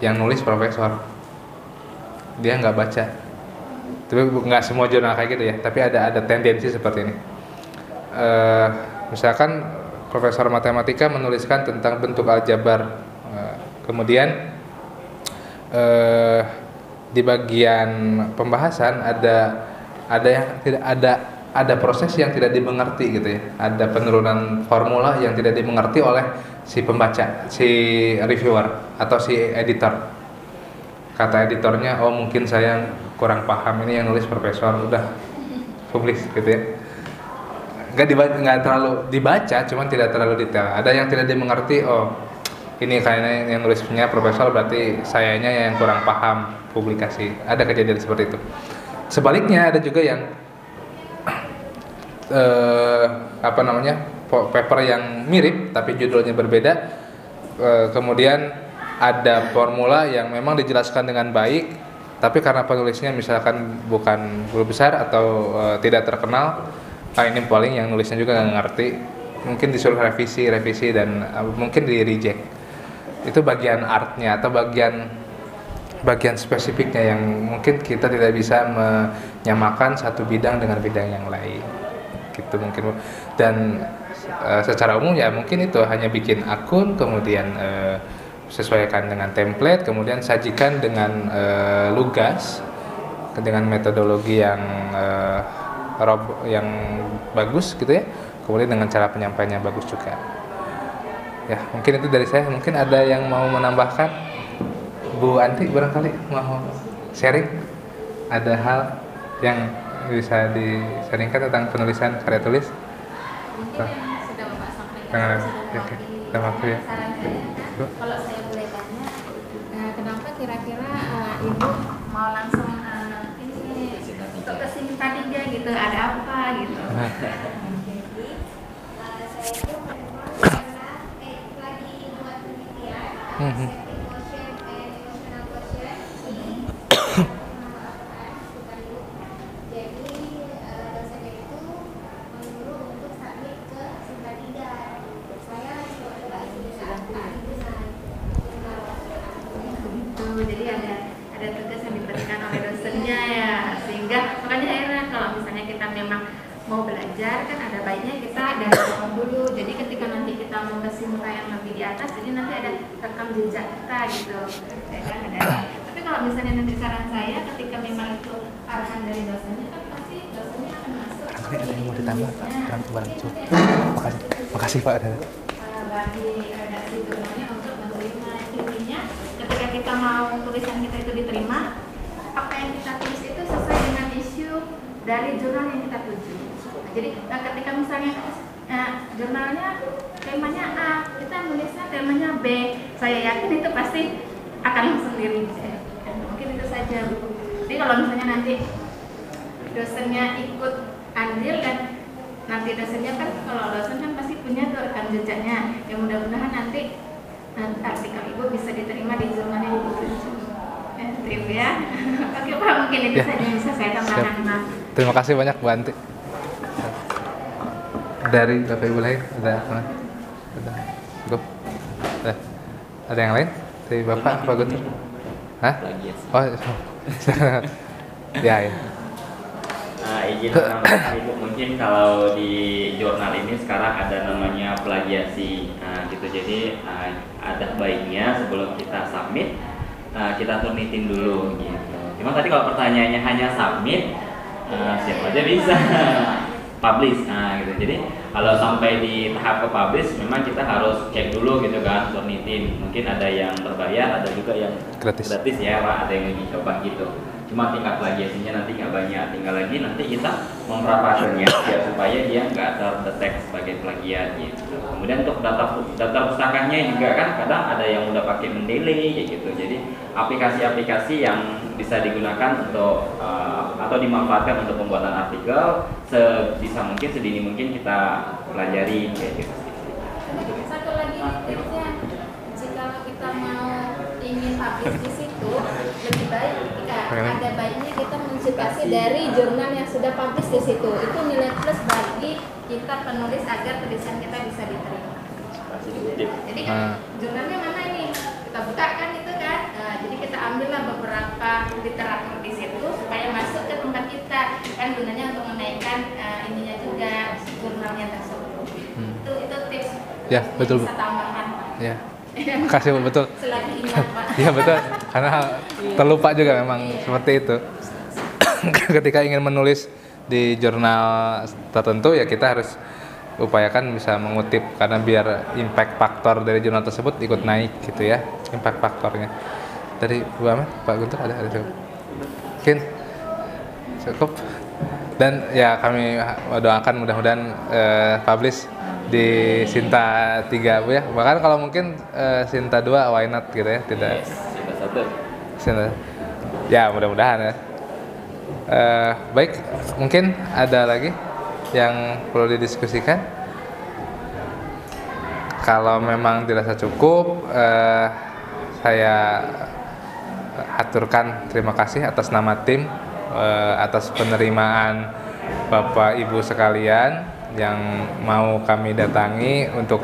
yang nulis profesor, dia nggak baca. Tapi nggak semua jurnal kayak gitu ya. Tapi ada tendensi seperti ini. Misalkan profesor matematika menuliskan tentang bentuk aljabar, kemudian di bagian pembahasan ada proses yang tidak dimengerti gitu ya, ada penurunan formula yang tidak dimengerti oleh si pembaca, si reviewer atau si editor. Kata editornya, oh mungkin saya kurang paham, ini yang nulis profesor, udah publish gitu ya. Nggak terlalu dibaca, cuman tidak terlalu detail. Ada yang tidak dimengerti, oh ini kayaknya yang nulisnya profesor, berarti sayanya yang kurang paham publikasi. Ada kejadian seperti itu. Sebaliknya ada juga yang paper yang mirip tapi judulnya berbeda, kemudian ada formula yang memang dijelaskan dengan baik, tapi karena penulisnya misalkan bukan guru besar atau tidak terkenal, ini paling yang nulisnya juga nggak ngerti, mungkin disuruh revisi dan mungkin di reject. Itu bagian artnya atau bagian spesifiknya yang mungkin kita tidak bisa menyamakan satu bidang dengan bidang yang lain gitu mungkin. Dan secara umum ya mungkin itu hanya bikin akun, kemudian sesuaikan dengan template, kemudian sajikan dengan lugas dengan metodologi yang bagus gitu ya, kemudian dengan cara penyampaiannya bagus juga ya. Mungkin itu dari saya. Mungkin ada yang mau menambahkan? Bu Anti barangkali mau sharing, ada hal yang bisa di-sharingkan tentang penulisan karya tulis? Mungkin yang sudah Bapak sampaikan sudah waktu ya. Kalau saya boleh tanya, kenapa kira-kira Ibu mau langsung ini untuk ke Simpatiga gitu, ada apa gitu? Jadi saya itu memang karena lagi buat penelitian setting motion and emotional quotient di jadi dosennya itu menyuruh untuk submit ke Simpatiga. Saya coba Jadi ada tugas yang diberikan oleh dosennya ya, sehingga makanya enak kalau misalnya kita memang mau belajar kan ada baiknya kita dari awal dulu. Jadi ketika nanti kita mau ke simpa yang lebih di atas, jadi nanti ada rekam jejak kita gitu. Ya kan ada. Tapi kalau misalnya nanti saran saya ketika memang itu arahan dari dosennya kan pasti dosennya akan masuk. Ada yang mau ditambah Pak? Barang itu. Makasih Pak. Bagi redaksi jurnalnya untuk menerima intinya ketika kita mau tulisan kita itu diterima, apa yang kita tulis itu sesuai dengan isu dari jurnal yang kita tuju. Nah, jadi ketika misalnya jurnalnya temanya A, kita nulisnya temanya B, saya yakin itu pasti akan langsung di-reject. Mungkin itu saja. Jadi kalau misalnya nanti dosennya ikut andil dan nanti dosennya kan, kalau dosen kan pasti punya tuh rekam jejaknya, yang mudah-mudahan nanti artikel Ibu bisa diterima di jurnal yang Ibu tuju. Terima ya. Oke Pak, mungkin itu saja yang bisa saya tambahkan. Terima kasih banyak Bu Anti. Dari Bapak Ibu lain ada cukup? Ada yang lain dari Bapak Pak Guntur? Hah? Oh ya. Izin menambahkan Ibu, mungkin kalau di jurnal ini sekarang ada namanya plagiasi, gitu. Jadi ada baiknya sebelum kita submit kita turnitin dulu gitu. Cuma tadi kalau pertanyaannya hanya submit, siapa aja bisa publish, gitu. Jadi kalau sampai di tahap ke publish, memang kita harus cek dulu gitu kan, turnitin. Mungkin ada yang berbayar, ada juga yang gratis ya Pak, ada yang uji coba gitu. Cuma tingkat plagiasinya nanti nggak banyak, tinggal lagi nanti kita mempropagannya ya supaya dia nggak terdetek sebagai plagiat gitu. Kemudian untuk data pustakanya juga kan kadang ada yang udah pakai Mendeley gitu. Jadi aplikasi-aplikasi yang bisa digunakan untuk atau dimanfaatkan untuk pembuatan artikel sebisa mungkin sedini mungkin kita pelajari kayak gitu. ingin publish di situ, lebih baik ada baiknya kita mensitasi dari jurnal yang sudah publish di situ. Itu nilai plus bagi kita penulis agar tulisan kita bisa diterima. Jadi jurnalnya mana ini? Kita buka kan itu kan. Nah, jadi kita ambillah beberapa literatur di situ supaya masuk ke tempat kita. Kan gunanya untuk menaikkan ininya juga jurnalnya tersebut. Itu tips. Ya, betul. Bisa tambahan. Ya. Kasih betul. Selagi ingat, Pak. Iya betul. Karena terlupa juga memang seperti itu. Ketika ingin menulis di jurnal tertentu ya kita harus upayakan bisa mengutip karena biar impact faktor dari jurnal tersebut ikut naik gitu ya, impact faktornya. Dari Bu Ahmad, Pak Guntur ada cukup. Mungkin cukup. Dan ya kami doakan mudah-mudahan publish di Sinta 3 Bu ya. Bahkan kalau mungkin Sinta 2 why not gitu ya, tidak Sinta 1. Ya, mudah-mudahan ya. Baik, mungkin ada lagi yang perlu didiskusikan. Kalau memang dirasa cukup, saya aturkan terima kasih atas nama tim, atas penerimaan Bapak Ibu sekalian yang mau kami datangi untuk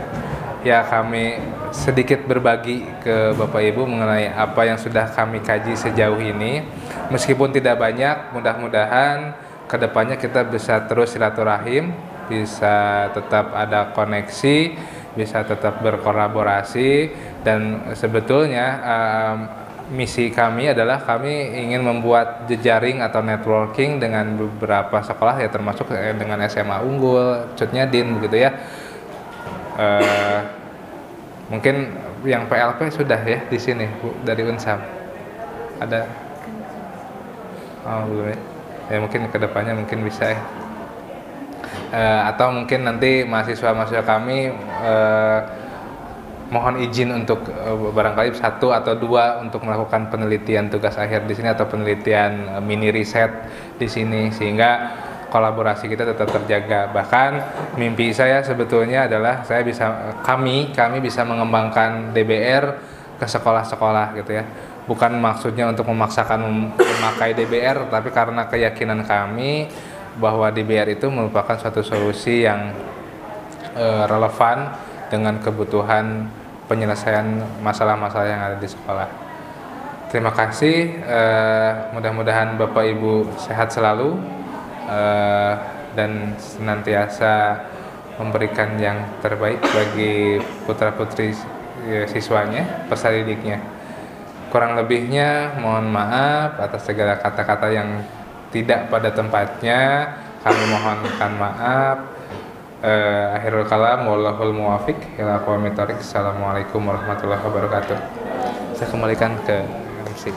ya kami sedikit berbagi ke Bapak Ibu mengenai apa yang sudah kami kaji sejauh ini. Meskipun tidak banyak, mudah-mudahan kedepannya kita bisa terus silaturahim, bisa tetap ada koneksi, bisa tetap berkolaborasi, dan sebetulnya misi kami adalah kami ingin membuat jejaring atau networking dengan beberapa sekolah ya termasuk dengan SMA Unggul, Cutnyadin begitu ya. Mungkin yang PLP sudah ya di sini Bu, dari Unsam ada. Oh belum ya. Ya mungkin kedepannya mungkin bisa ya. Atau mungkin nanti mahasiswa-mahasiswa kami mohon izin untuk barangkali 1 atau 2 untuk melakukan penelitian tugas akhir di sini atau penelitian mini riset di sini sehingga kolaborasi kita tetap terjaga. Bahkan mimpi saya sebetulnya adalah kami bisa mengembangkan DBR ke sekolah-sekolah gitu ya. Bukan maksudnya untuk memaksakan memakai DBR, tapi karena keyakinan kami bahwa DBR itu merupakan suatu solusi yang relevan dengan kebutuhan penyelesaian masalah-masalah yang ada di sekolah. Terima kasih, mudah-mudahan Bapak Ibu sehat selalu dan senantiasa memberikan yang terbaik bagi putra-putri siswanya, peserta didiknya. Kurang lebihnya mohon maaf atas segala kata-kata yang tidak pada tempatnya. Kami mohonkan maaf. Akhirul kalam wallahul muwafiq ila aqwamit thoriq. Assalamualaikum warahmatullahi wabarakatuh. Saya kembalikan ke MC.